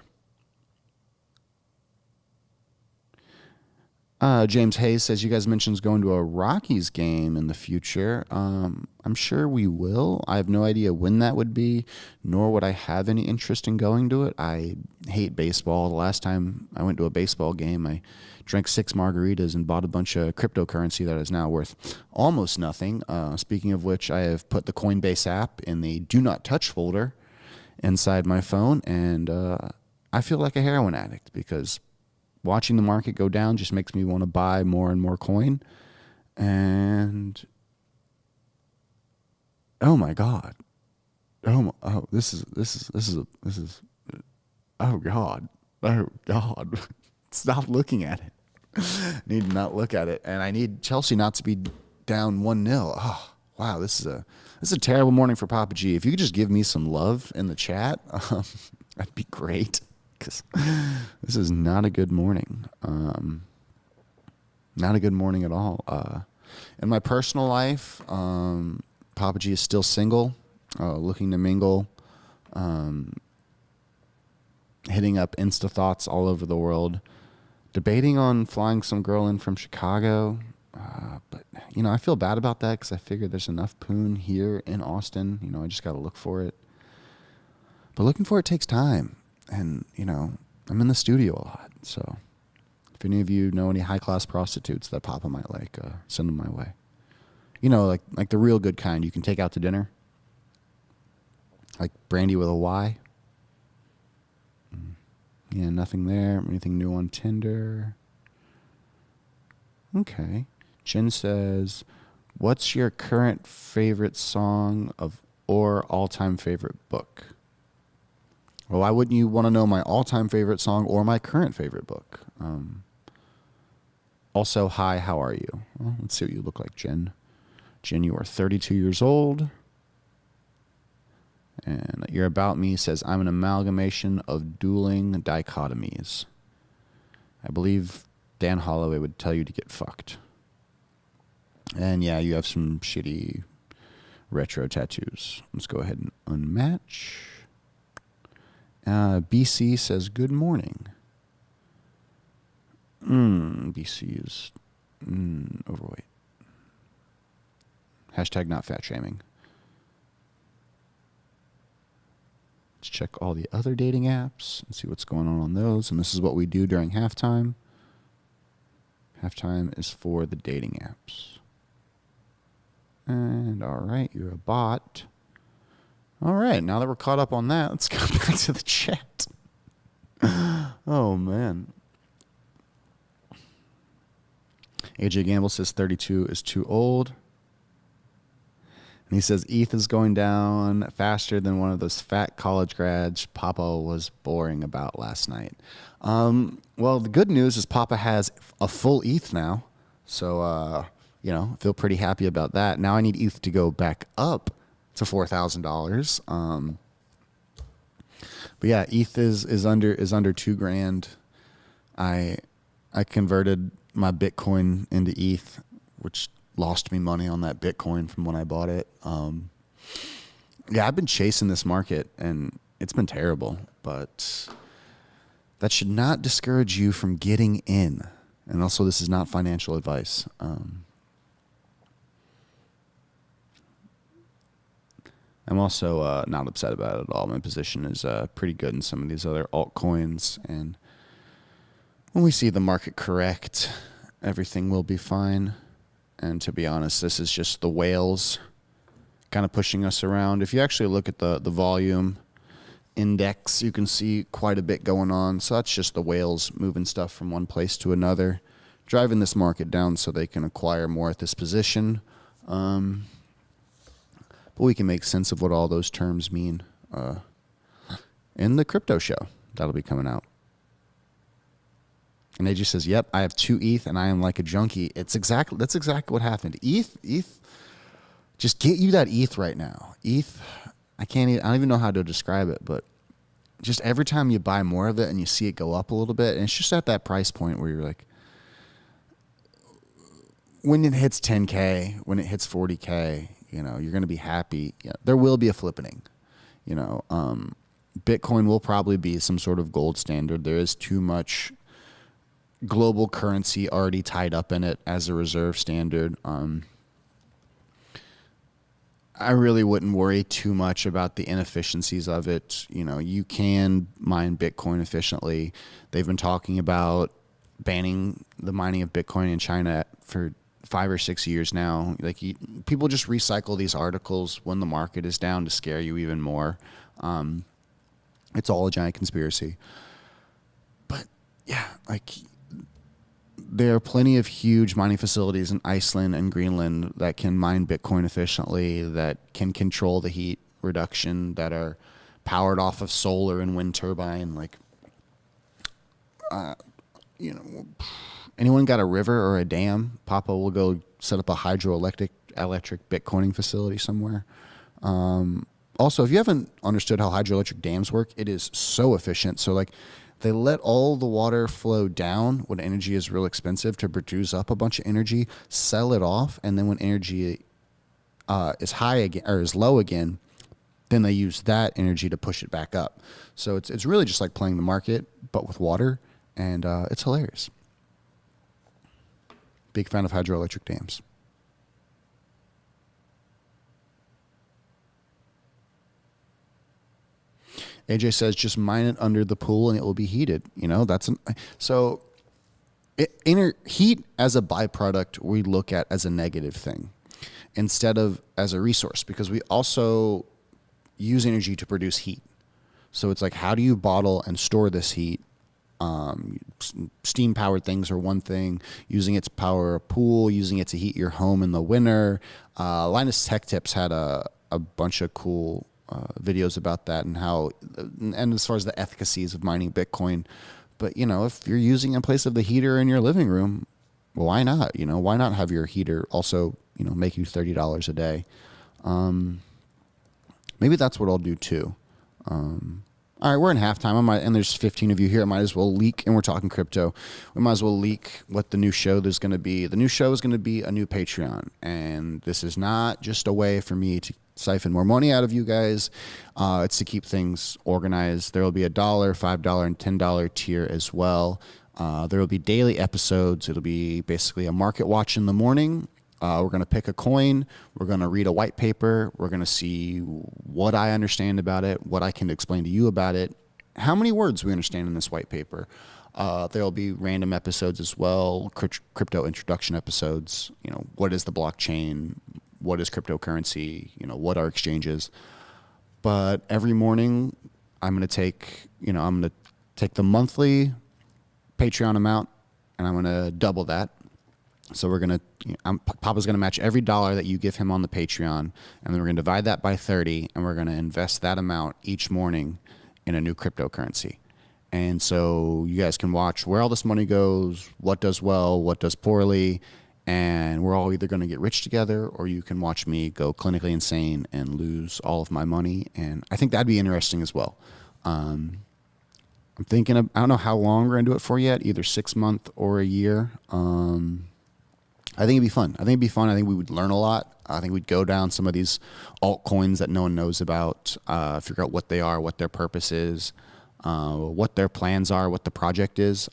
James Hayes says, you guys mentioned going to a Rockies game in the future. I'm sure we will. I have no idea when that would be, nor would I have any interest in going to it. I hate baseball. The last time I went to a baseball game, I drank 6 margaritas and bought a bunch of cryptocurrency that is now worth almost nothing. Speaking of which, I have put the Coinbase app in the Do Not Touch folder inside my phone, and I feel like a heroin addict because watching the market go down just makes me want to buy more and more coin. And oh my God. This is oh God. Oh God. Stop looking at it. Need to not look at it. And I need Chelsea not to be down 1-0. Oh, wow. This is a terrible morning for Papa G. If you could just give me some love in the chat, that'd be great. Because this is not a good morning. Not a good morning at all. In my personal life, Papa G is still single, looking to mingle, hitting up Insta thoughts all over the world, debating on flying some girl in from Chicago. But, I feel bad about that because I figure there's enough poon here in Austin. I just got to look for it. But looking for it takes time. And, I'm in the studio a lot. So if any of you know any high-class prostitutes that Papa might like, send them my way. Like the real good kind you can take out to dinner. Like Brandy with a Y. Yeah, nothing there. Anything new on Tinder? Okay. Jen says, what's your current favorite song or all-time favorite book? Well, why wouldn't you want to know my all-time favorite song or my current favorite book? Also, hi, how are you? Well, let's see what you look like, Jen. Jen, you are 32 years old. And your About Me says, I'm an amalgamation of dueling dichotomies. I believe Dan Holloway would tell you to get fucked. And yeah, you have some shitty retro tattoos. Let's go ahead and unmatch. BC says, good morning. BC is overweight. Hashtag not fat shaming. Let's check all the other dating apps and see what's going on those. And this is what we do during halftime. Halftime is for the dating apps. And all right, you're a bot. All right, now that we're caught up on that, let's go back to the chat. Oh, man. AJ Gamble says 32 is too old. And he says ETH is going down faster than one of those fat college grads Papa was boring about last night. Well, the good news is Papa has a full ETH now. So, I feel pretty happy about that. Now I need ETH to go back up to $4,000. But yeah, ETH is under $2,000. I converted my Bitcoin into ETH, which lost me money on that Bitcoin from when I bought it. Yeah, I've been chasing this market and it's been terrible, but that should not discourage you from getting in. And also, this is not financial advice. I'm also not upset about it at all. My position is pretty good in some of these other altcoins, and when we see the market correct, everything will be fine. And to be honest, this is just the whales kind of pushing us around. If you actually look at the volume index, you can see quite a bit going on. So that's just the whales moving stuff from one place to another, driving this market down so they can acquire more at this position. But we can make sense of what all those terms mean in the crypto show that'll be coming out. And AJ says, "Yep, I have 2 ETH and I am like a junkie." That's exactly what happened. ETH, just get you that ETH right now. ETH, I don't even know how to describe it, but just every time you buy more of it and you see it go up a little bit, and it's just at that price point where you're like, when it hits 10K, when it hits 40K, you're going to be happy. There will be a flippening. Bitcoin will probably be some sort of gold standard. There is too much global currency already tied up in it as a reserve standard. I really wouldn't worry too much about the inefficiencies of it. You can mine Bitcoin efficiently. They've been talking about banning the mining of Bitcoin in China for 5 or 6 years now. People just recycle these articles when the market is down to scare you even more. It's all a giant conspiracy. But yeah, there are plenty of huge mining facilities in Iceland and Greenland that can mine Bitcoin efficiently, that can control the heat reduction, that are powered off of solar and wind turbine. Anyone got a river or a dam? Papa will go set up a hydroelectric Bitcoining facility somewhere. Also, if you haven't understood how hydroelectric dams work, it is so efficient. So they let all the water flow down when energy is real expensive to produce up a bunch of energy, sell it off, and then when energy is high again or is low again, then they use that energy to push it back up. So it's really just like playing the market, but with water, and it's hilarious. Big fan of hydroelectric dams. AJ says, just mine it under the pool and it will be heated. Heat as a byproduct we look at as a negative thing instead of as a resource, because we also use energy to produce heat. So it's like, how do you bottle and store this heat? Steam powered things are one thing. Using it to power a pool, using it to heat your home in the winter. Linus Tech Tips had a bunch of cool videos about that and as far as the efficacies of mining Bitcoin. But, if you're using in place of the heater in your living room, well, why not? Why not have your heater also, make you $30 a day? Maybe that's what I'll do too. All right, we're in halftime. And there's 15 of you here. I might as well leak, and we're talking crypto. We might as well leak what the new show there's going to be. The new show is going to be a new Patreon, and this is not just a way for me to siphon more money out of you guys. It's to keep things organized. There will be $1, $5, and $10 tier as well. There will be daily episodes. It'll be basically a market watch in the morning. We're going to pick a coin. We're going to read a white paper. We're going to see what I understand about it, what I can explain to you about it, how many words we understand in this white paper. There will be random episodes as well, crypto introduction episodes. What is the blockchain? What is cryptocurrency? What are exchanges? But every morning, I'm going to take the monthly Patreon amount, and I'm going to double that. So Papa's going to match every dollar that you give him on the Patreon, and then we're going to divide that by 30, and we're going to invest that amount each morning in a new cryptocurrency. And so you guys can watch where all this money goes, what does well, what does poorly, and we're all either going to get rich together, or you can watch me go clinically insane and lose all of my money. And I think that'd be interesting as well. I'm thinking I don't know how long we're going to do it for yet, either 6 months or a year. I think it'd be fun. I think we would learn a lot. I think we'd go down some of these altcoins that no one knows about, figure out what they are, what their purpose is, what their plans are, what the project is.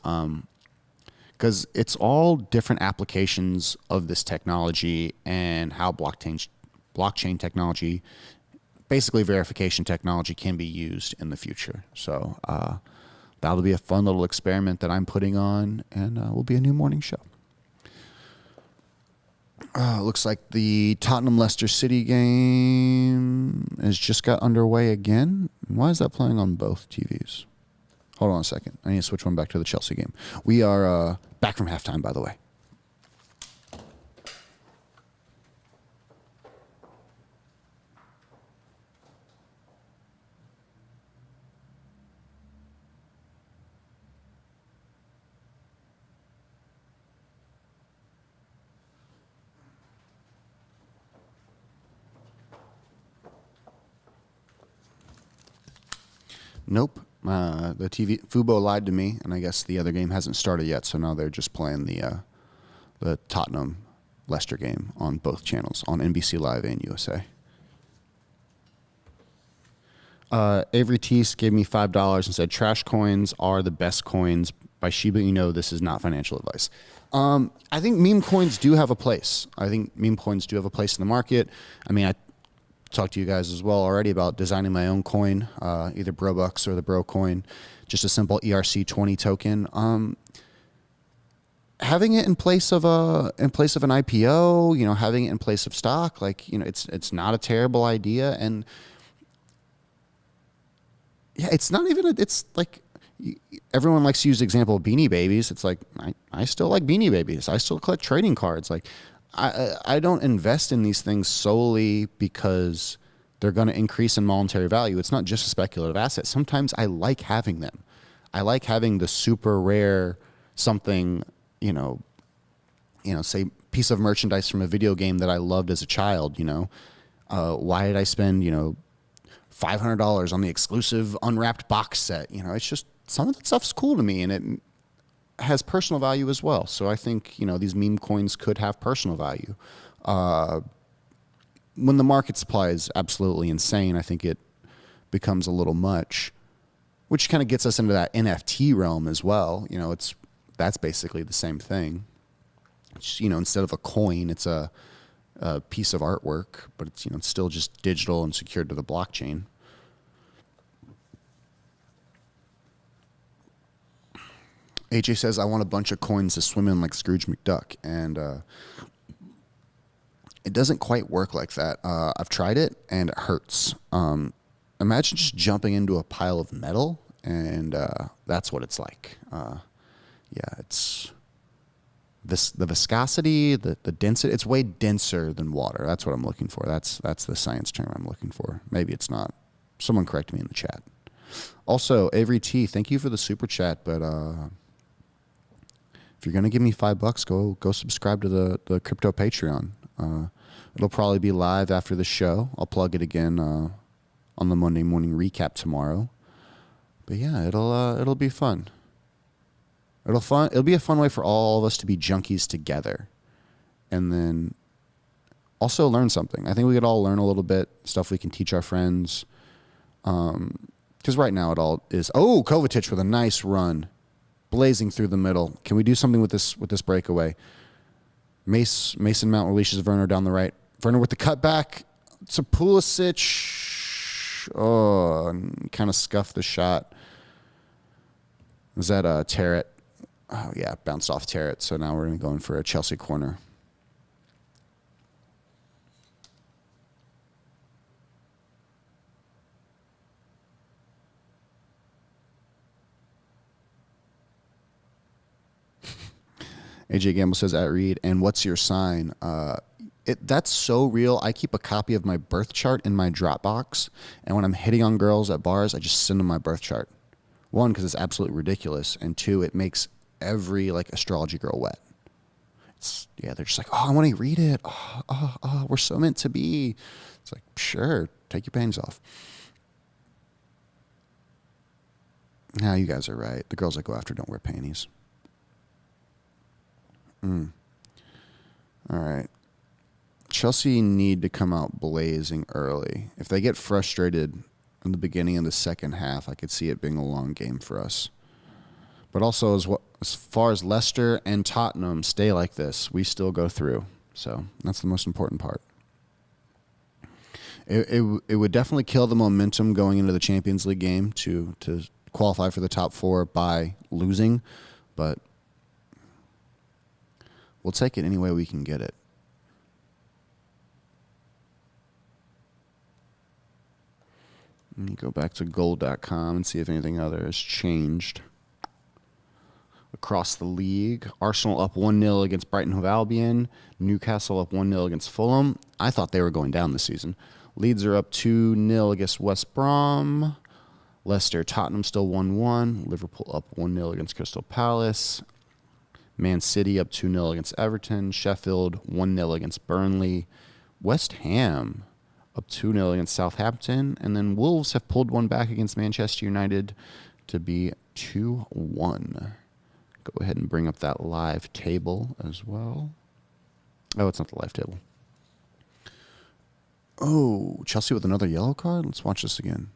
Because it's all different applications of this technology and how blockchain technology basically verification technology can be used in the future. So that'll be a fun little experiment that I'm putting on, and will be a new morning show. Looks like the Tottenham Leicester City game has just got underway again. Why is that playing on both TVs? Hold on a second. I need to switch one back to the Chelsea game. We are back from halftime, by the way. Nope. The TV Fubo lied to me, and I guess the other game hasn't started yet. So now they're just playing the Tottenham Leicester game on both channels, on NBC Live and USA. Avery Teese gave me $5 and said, "Trash coins are the best coins." By Shiba Inu, this is not financial advice. I think meme coins do have a place. I think meme coins do have a place in the market. I mean, I talked to you guys as well already about designing my own coin, either Brobucks or the Bro coin, just a simple ERC20 token. Having it in place of an IPO, having it in place of stock, it's not a terrible idea. And yeah, it's not even it's like everyone likes to use the example of Beanie Babies. It's like I still like Beanie Babies. I still collect trading cards. Like I don't invest in these things solely because they're going to increase in monetary value. It's not just a speculative asset. Sometimes I like having them. I like having the super rare something, say piece of merchandise from a video game that I loved as a child. Why did I spend, $500 on the exclusive unwrapped box set? It's just some of that stuff's cool to me, and it has personal value as well. So I think, these meme coins could have personal value. When the market supply is absolutely insane, I think it becomes a little much, which kind of gets us into that NFT realm as well. That's basically the same thing. It's, instead of a coin, it's a piece of artwork, but it's, it's still just digital and secured to the blockchain. AJ says, "I want a bunch of coins to swim in like Scrooge McDuck." And it doesn't quite work like that. I've tried it, and it hurts. Imagine just jumping into a pile of metal, and that's what it's like. It's the viscosity, the density. It's way denser than water. That's what I'm looking for. That's the science term I'm looking for. Maybe it's not. Someone correct me in the chat. Also, Avery T, thank you for the super chat, but if you're gonna give me $5, go subscribe to the crypto Patreon. It'll probably be live after the show. I'll plug it again on the Monday morning recap tomorrow. But yeah, it'll be fun. It'll be a fun way for all of us to be junkies together, and then also learn something. I think we could all learn a little bit, stuff we can teach our friends. Because right now it all is, Kovacic with a nice run, blazing through the middle. Can we do something with this breakaway? Mason Mount releases Werner down the right. Werner with the cutback to Pulisic. Kind of scuffed the shot. Was that Tarrant? Oh yeah, bounced off Tarrant. So now we're going to go in for a Chelsea corner. AJ Gamble says at Reed, "And what's your sign?" That's so real. I keep a copy of my birth chart in my Dropbox, and when I'm hitting on girls at bars, I just send them my birth chart. One, because it's absolutely ridiculous, and two, it makes every astrology girl wet. They're just like, "Oh, I want to read it. We're so meant to be." It's like, sure, take your panties off. Nah, you guys are right. The girls I go after don't wear panties. All right. Chelsea need to come out blazing early. If they get frustrated in the beginning of the second half, I could see it being a long game for us. But also, as far as Leicester and Tottenham stay like this, we still go through. So that's the most important part. It would definitely kill the momentum going into the Champions League game to qualify for the top 4 by losing, but we'll take it any way we can get it. Let me go back to goal.com and see if anything other has changed. Across the league, Arsenal up 1-0 against Brighton Hove Albion. Newcastle up 1-0 against Fulham. I thought they were going down this season. Leeds are up 2-0 against West Brom. Leicester, Tottenham still 1-1. Liverpool up 1-0 against Crystal Palace. Man City up 2-0 against Everton. Sheffield 1-0 against Burnley. West Ham up 2-0 against Southampton. And then Wolves have pulled one back against Manchester United to be 2-1. Go ahead and bring up that live table as well. Oh, it's not the live table. Oh, Chelsea with another yellow card? Let's watch this again.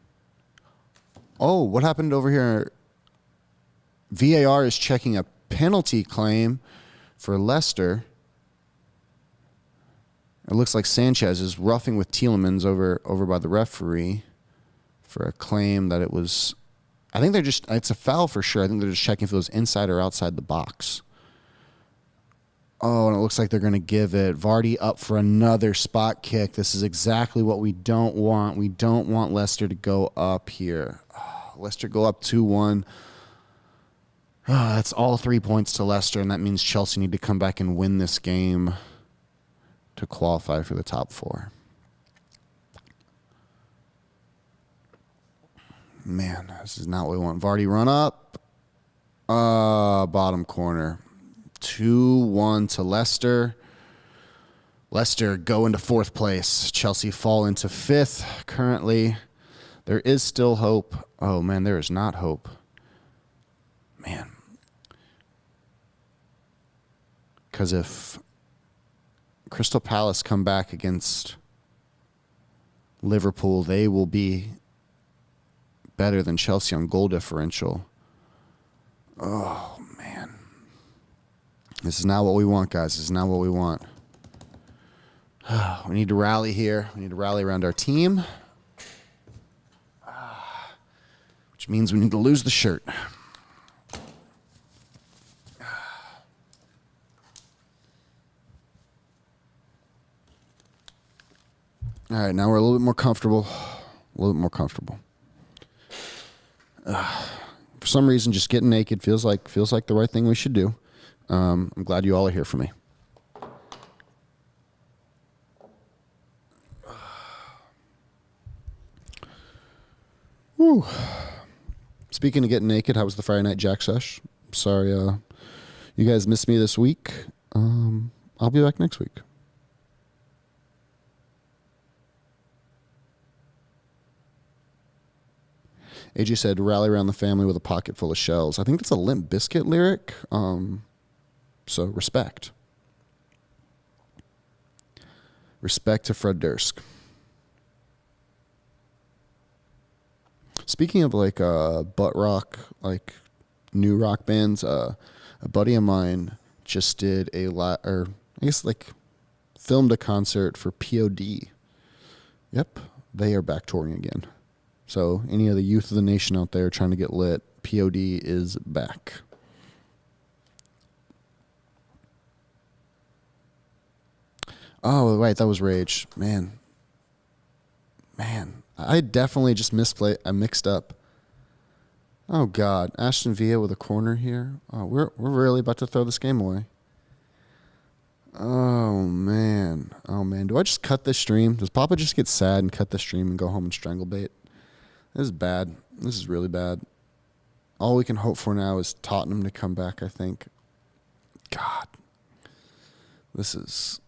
Oh, what happened over here? VAR is checking a penalty claim for Leicester. It looks like Sanchez is roughing with Tielemans over by the referee for a claim that it was... I think it's a foul for sure. I think they're just checking if it was inside or outside the box. Oh, and it looks like they're going to give it. Vardy up for another spot kick. This is exactly what we don't want. We don't want Leicester to go up here. Oh, Leicester go up 2-1. Oh, that's all 3 points to Leicester, and that means Chelsea need to come back and win this game to qualify for the top 4. Man, this is not what we want. Vardy run up. Bottom corner. 2-1 to Leicester. Leicester go into 4th place. Chelsea fall into 5th currently. There is still hope. Oh, man, there is not hope. Man. Because if Crystal Palace come back against Liverpool, they will be better than Chelsea on goal differential. Oh, man. This is not what we want, guys. This is not what we want. We need to rally here. We need to rally around our team. Which means we need to lose the shirt. All right, now we're a little bit more comfortable. For some reason, just getting naked feels like the right thing we should do. I'm glad you all are here for me. Whew. Speaking of getting naked, how was the Friday Night Jack Sesh? Sorry, you guys missed me this week. I'll be back next week. AJ said, rally around the family with a pocket full of shells. I think that's a Limp Bizkit lyric. So respect. Respect to Fred Durst. Speaking of like butt rock, like new rock bands, a buddy of mine just did filmed a concert for POD. Yep, they are back touring again. So any of the youth of the nation out there trying to get lit, POD is back. Oh, right, that was Rage. Man. I definitely just I mixed up. Oh, God. Aston Villa with a corner here. Oh, we're really about to throw this game away. Oh, man. Do I just cut this stream? Does Papa just get sad and cut the stream and go home and strangle bait? This is bad. This is really bad. All we can hope for now is Tottenham to come back, I think. God. This is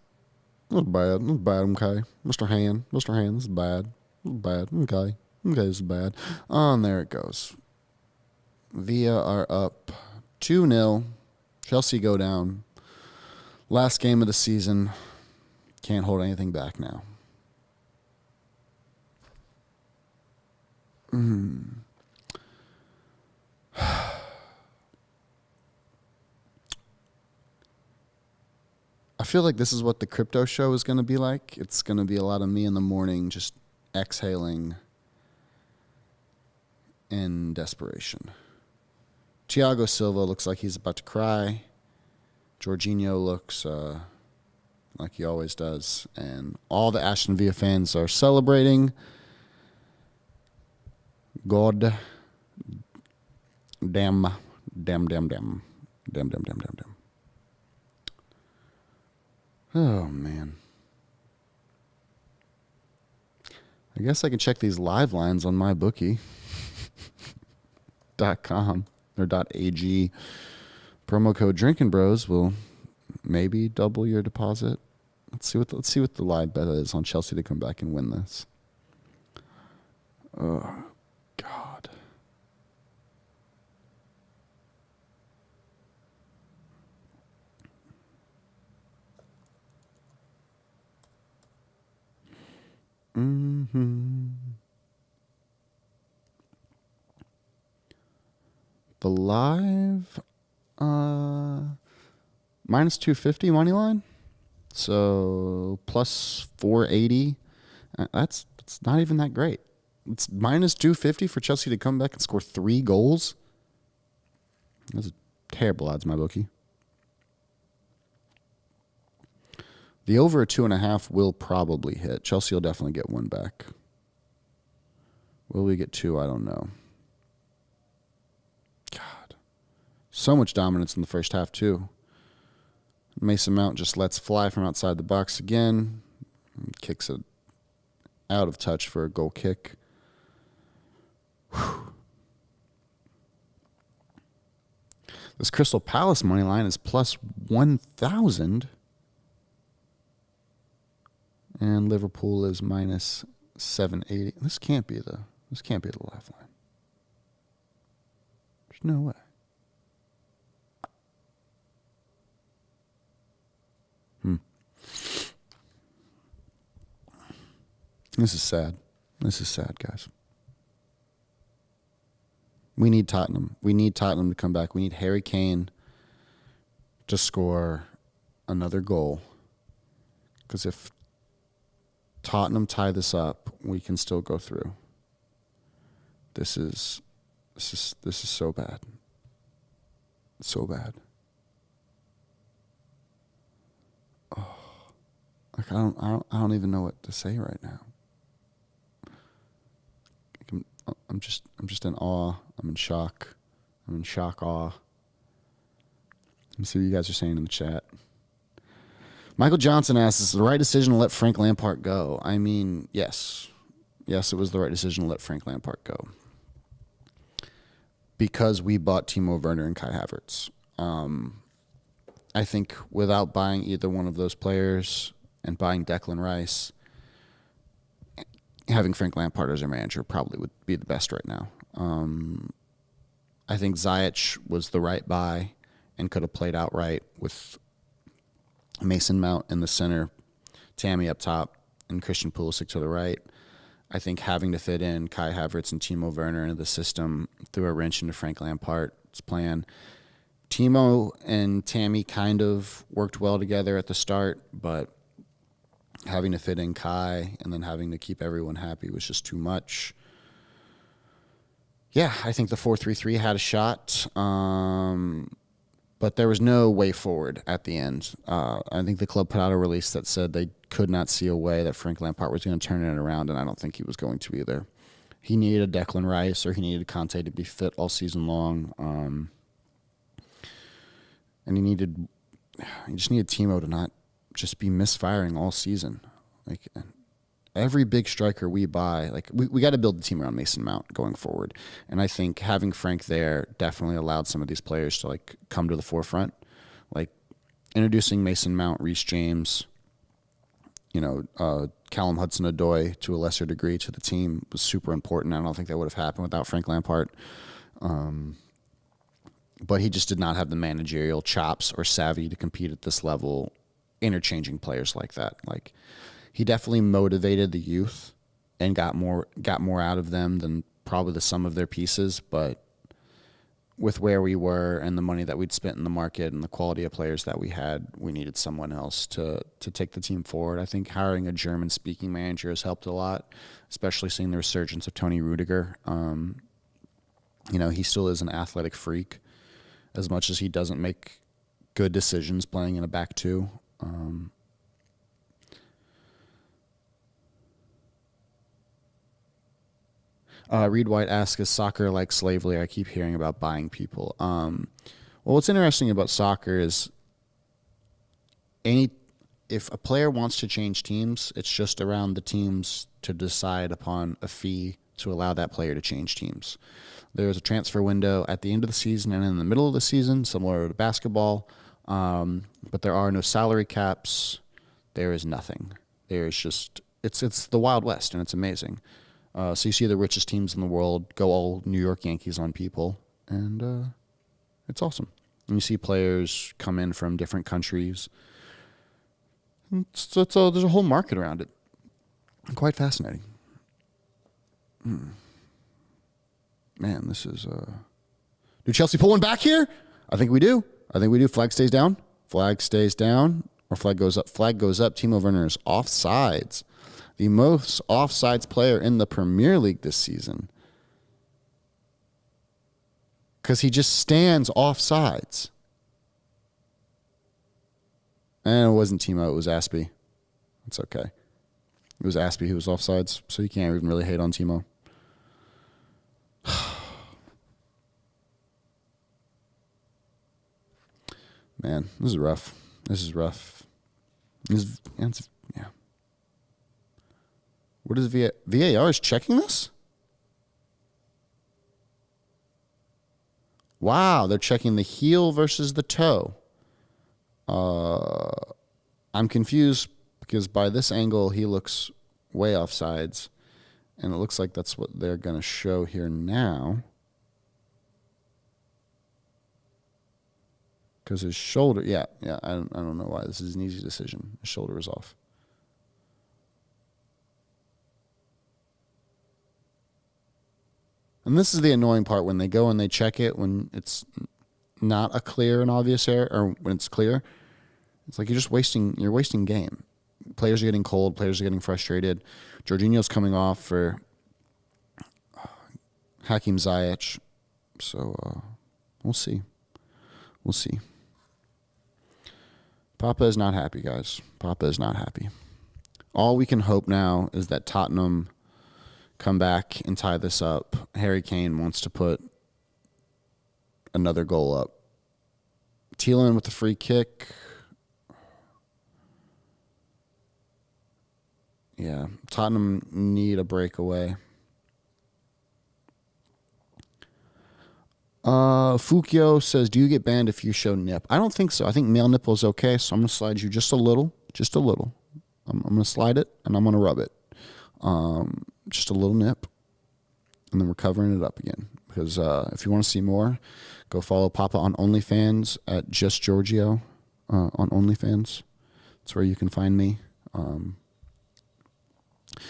bad. This is bad, okay. Mr. Hand, this is bad. This is bad, okay. Okay, this is bad. Oh, and there it goes. Villa are up 2-0. Chelsea go down. Last game of the season. Can't hold anything back now. I feel like this is what the crypto show is going to be like. It's going to be a lot of me in the morning just exhaling in desperation. Thiago Silva looks like he's about to cry. Jorginho looks like he always does. And all the Aston Villa fans are celebrating. God damn. Oh, man. I guess I can check these live lines on mybookie.com or .ag. Promo code Drinking Bros will maybe double your deposit. Let's see what the live bet is on Chelsea to come back and win this. Oh, God. The live minus 250 money line. So plus 480. It's not even that great. It's minus 250 for Chelsea to come back and score 3 goals. That's a terrible odds, my bookie. The over a 2.5 will probably hit. Chelsea will definitely get 1 back. Will we get 2? I don't know. God. So much dominance in the first half, too. Mason Mount just lets fly from outside the box again. Kicks it out of touch for a goal kick. Whew. This Crystal Palace money line is plus 1,000. And Liverpool is minus 780. This can't be the lifeline. There's no way. This is sad. This is sad, guys. We need Tottenham. We need Tottenham to come back. We need Harry Kane to score another goal. Because if Tottenham tie this up, we can still go through. This is so bad. So bad. Oh, like I don't even know what to say right now. I'm just in awe. I'm in shock. I'm in shock awe. Let me see what you guys are saying in the chat. Michael Johnson asks, is it the right decision to let Frank Lampard go? I mean, yes. Yes, it was the right decision to let Frank Lampard go. Because we bought Timo Werner and Kai Havertz. I think without buying either one of those players and buying Declan Rice, having Frank Lampard as our manager probably would be the best right now. I think Ziyech was the right buy and could have played out right with Mason Mount in the center, Tammy up top, and Christian Pulisic to the right. I think having to fit in Kai Havertz and Timo Werner into the system threw a wrench into Frank Lampard's plan. Timo and Tammy kind of worked well together at the start, but having to fit in Kai and then having to keep everyone happy was just too much. Yeah, I think the 4-3-3 had a shot, but there was no way forward at the end. I think the club put out a release that said they could not see a way that Frank Lampard was going to turn it around, and I don't think he was going to either. He needed a Declan Rice or he needed Conte to be fit all season long, and he just needed Timo to not just be misfiring all season. Like every big striker we buy, like we got to build the team around Mason Mount going forward. And I think having Frank there definitely allowed some of these players to like come to the forefront. Like introducing Mason Mount, Reece James, Callum Hudson-Odoi to a lesser degree to the team was super important. I don't think that would have happened without Frank Lampard. But he just did not have the managerial chops or savvy to compete at this level, interchanging players like that. Like he definitely motivated the youth and got more out of them than probably the sum of their pieces. But with where we were and the money that we'd spent in the market and the quality of players that we had, we needed someone else to take the team forward. I think hiring a German-speaking manager has helped a lot, especially seeing the resurgence of Tony Rudiger. He still is an athletic freak, as much as he doesn't make good decisions playing in a back two. Reed White asks, is soccer like slavery? I keep hearing about buying people. Well, what's interesting about soccer is if a player wants to change teams, it's just around the teams to decide upon a fee to allow that player to change teams. There's a transfer window at the end of the season and in the middle of the season, similar to basketball, but there are no salary caps. There is nothing. There's just it's the Wild West, and it's amazing. So you see the richest teams in the world go all New York Yankees on people, and it's awesome. And you see players come in from different countries. There's a whole market around it. Quite fascinating. Man, this is... Do Chelsea pull one back here? I think we do. Flag stays down. Flag stays down. Or flag goes up. Flag goes up. Timo Werner is offsides. The most offsides player in the Premier League this season. Because he just stands offsides. And it wasn't Timo, it was Aspie. It's okay. It was Aspie who was offsides, so you can't even really hate on Timo. Man, this is rough. Yeah. What is VAR is checking this? Wow, they're checking the heel versus the toe. I'm confused because by this angle, he looks way offsides. And it looks like that's what they're going to show here now. Because his shoulder, I don't know why. This is an easy decision. His shoulder is off. And this is the annoying part when they go and they check it when it's not a clear and obvious error, or when it's clear. It's like you're wasting game. Players are getting cold. Players are getting frustrated. Jorginho's coming off for Hakim Ziyech. So we'll see. Papa is not happy, guys. Papa is not happy. All we can hope now is that Tottenham come back and tie this up. Harry Kane wants to put another goal up. Thielen with the free kick. Yeah, Tottenham need a breakaway. Fukio says, do you get banned if you show nip? I don't think so. I think male nipple is okay, so I'm going to slide you just a little. I'm going to slide it, and I'm going to rub it. Just a little nip, and then we're covering it up again. Because if you want to see more, go follow Papa on OnlyFans at Just Giorgio on OnlyFans. That's where you can find me.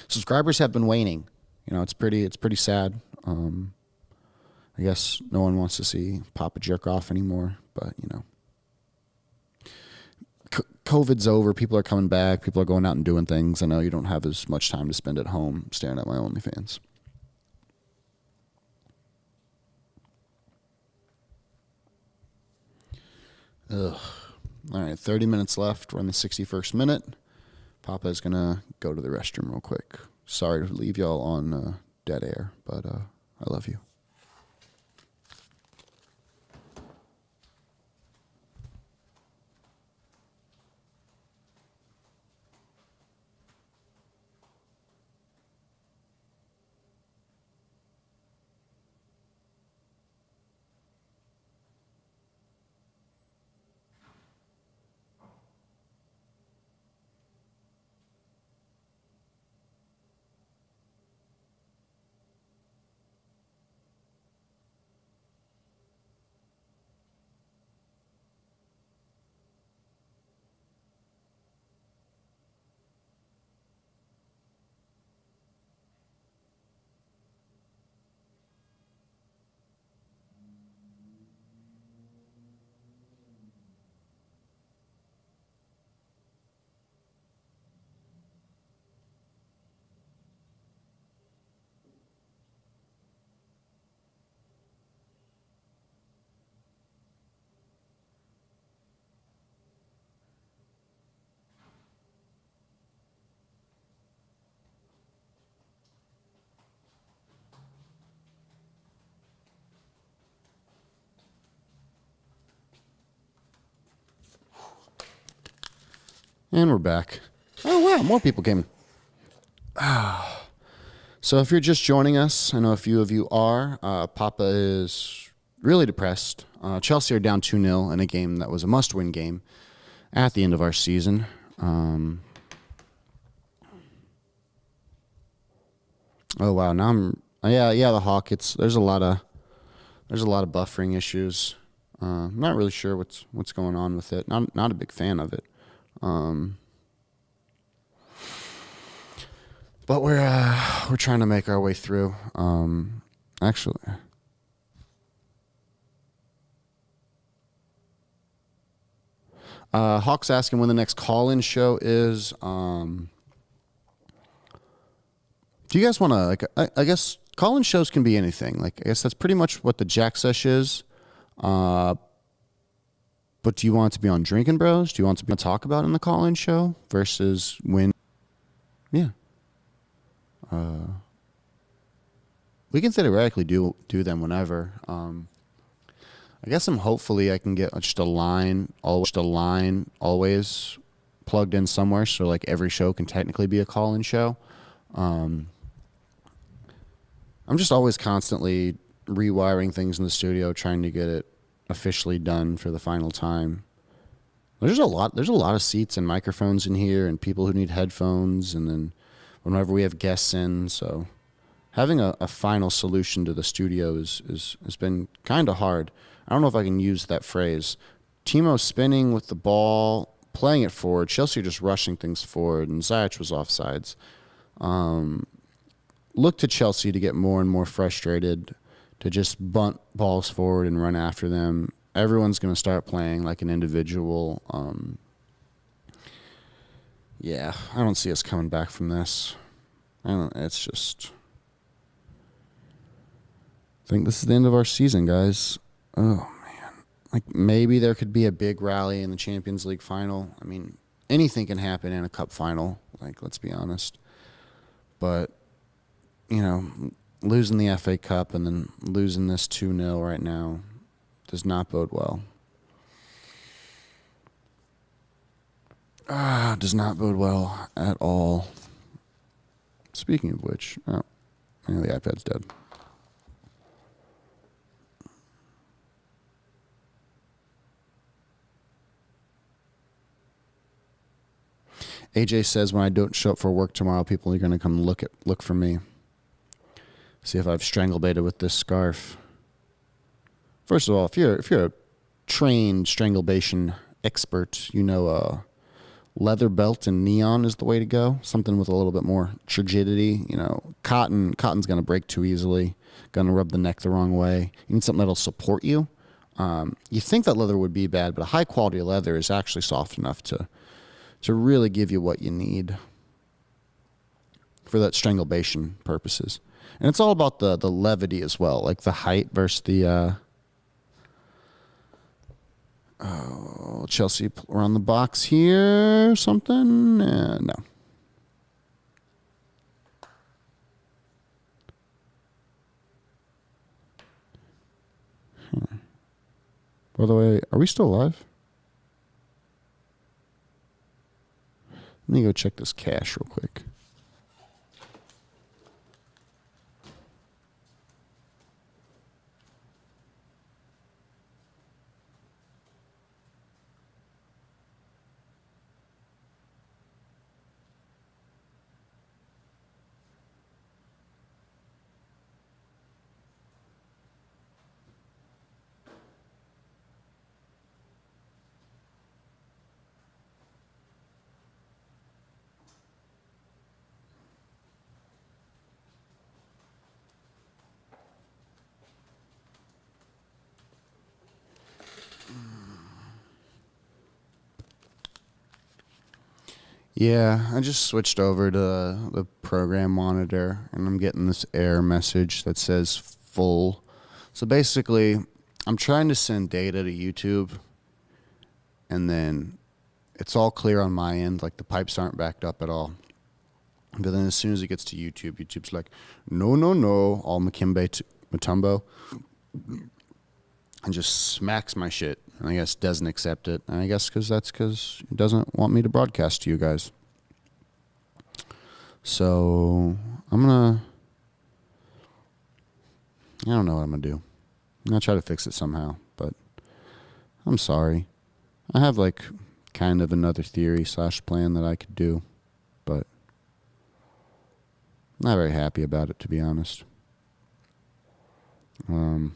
Subscribers have been waning. It's pretty sad. I guess no one wants to see Papa jerk off anymore, but COVID's over. People are coming back. People are going out and doing things. I know you don't have as much time to spend at home staring at my OnlyFans. Ugh. All right, 30 minutes left. We're in the 61st minute. Papa is going to go to the restroom real quick. Sorry to leave y'all on dead air, but I love you. And we're back. Oh, wow, more people came. So if you're just joining us, I know a few of you are, Papa is really depressed. Chelsea are down 2-0 in a game that was a must-win game at the end of our season. Oh, wow, now the Hawk, there's a lot of buffering issues. I'm not really sure what's going on with it. Not a big fan of it. But we're trying to make our way through. Actually, Hawk's asking when the next call-in show is. Do you guys want to I guess call-in shows can be anything. I guess that's pretty much what the Jack Sesh is. But do you want it to be on Drinking Bros? Do you want to talk about in the call-in show versus when? Yeah. We can theoretically do them whenever. I guess hopefully I can get just a line always plugged in somewhere, so every show can technically be a call-in show. I'm just always constantly rewiring things in the studio, trying to get it officially done for the final time. There's a lot of seats and microphones in here, and people who need headphones, and then whenever we have guests in, so having a final solution to the studio has been kind of hard. I don't know if I can use that phrase. Timo spinning with the ball, playing it forward. Chelsea just rushing things forward, and Ziyech was offsides. Look to Chelsea to get more and more frustrated, to just bunt balls forward and run after them. Everyone's going to start playing like an individual. Yeah, I don't see us coming back from this. It's just... I think this is the end of our season, guys. Oh, man. Maybe there could be a big rally in the Champions League final. I mean, anything can happen in a cup final. Let's be honest. But, losing the FA Cup and then losing this 2-0 right now does not bode well. Does not bode well at all. Speaking of which, the iPad's dead. AJ says when I don't show up for work tomorrow, people are going to come look for me. See if I've stranglebaited with this scarf. First of all, if you're a trained strangulation expert, leather belt and neon is the way to go. Something with a little bit more rigidity. Cotton's going to break too easily. Going to rub the neck the wrong way. You need something that'll support you. You think that leather would be bad, but a high quality leather is actually soft enough to really give you what you need for that strangulation purposes. And it's all about the levity as well, like the height versus the Chelsea around the box here, something? No. By the way, are we still live? Let me go check this cache real quick. Yeah, I just switched over to the program monitor, and I'm getting this error message that says full. So basically, I'm trying to send data to YouTube, and then it's all clear on my end, like the pipes aren't backed up at all. But then as soon as it gets to YouTube, YouTube's like, no, all Mutombo, and just smacks my shit. And I guess doesn't accept it. And I guess that's because he doesn't want me to broadcast to you guys. So I don't know what I'm going to do. I'm going to try to fix it somehow, but I'm sorry. I have like kind of another theory / plan that I could do, but I'm not very happy about it, to be honest. I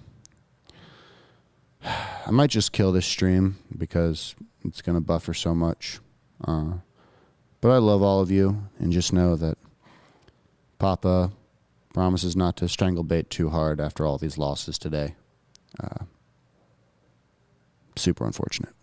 might just kill this stream because it's going to buffer so much. But I love all of you, and just know that Papa promises not to strangle bait too hard after all these losses today. Super unfortunate.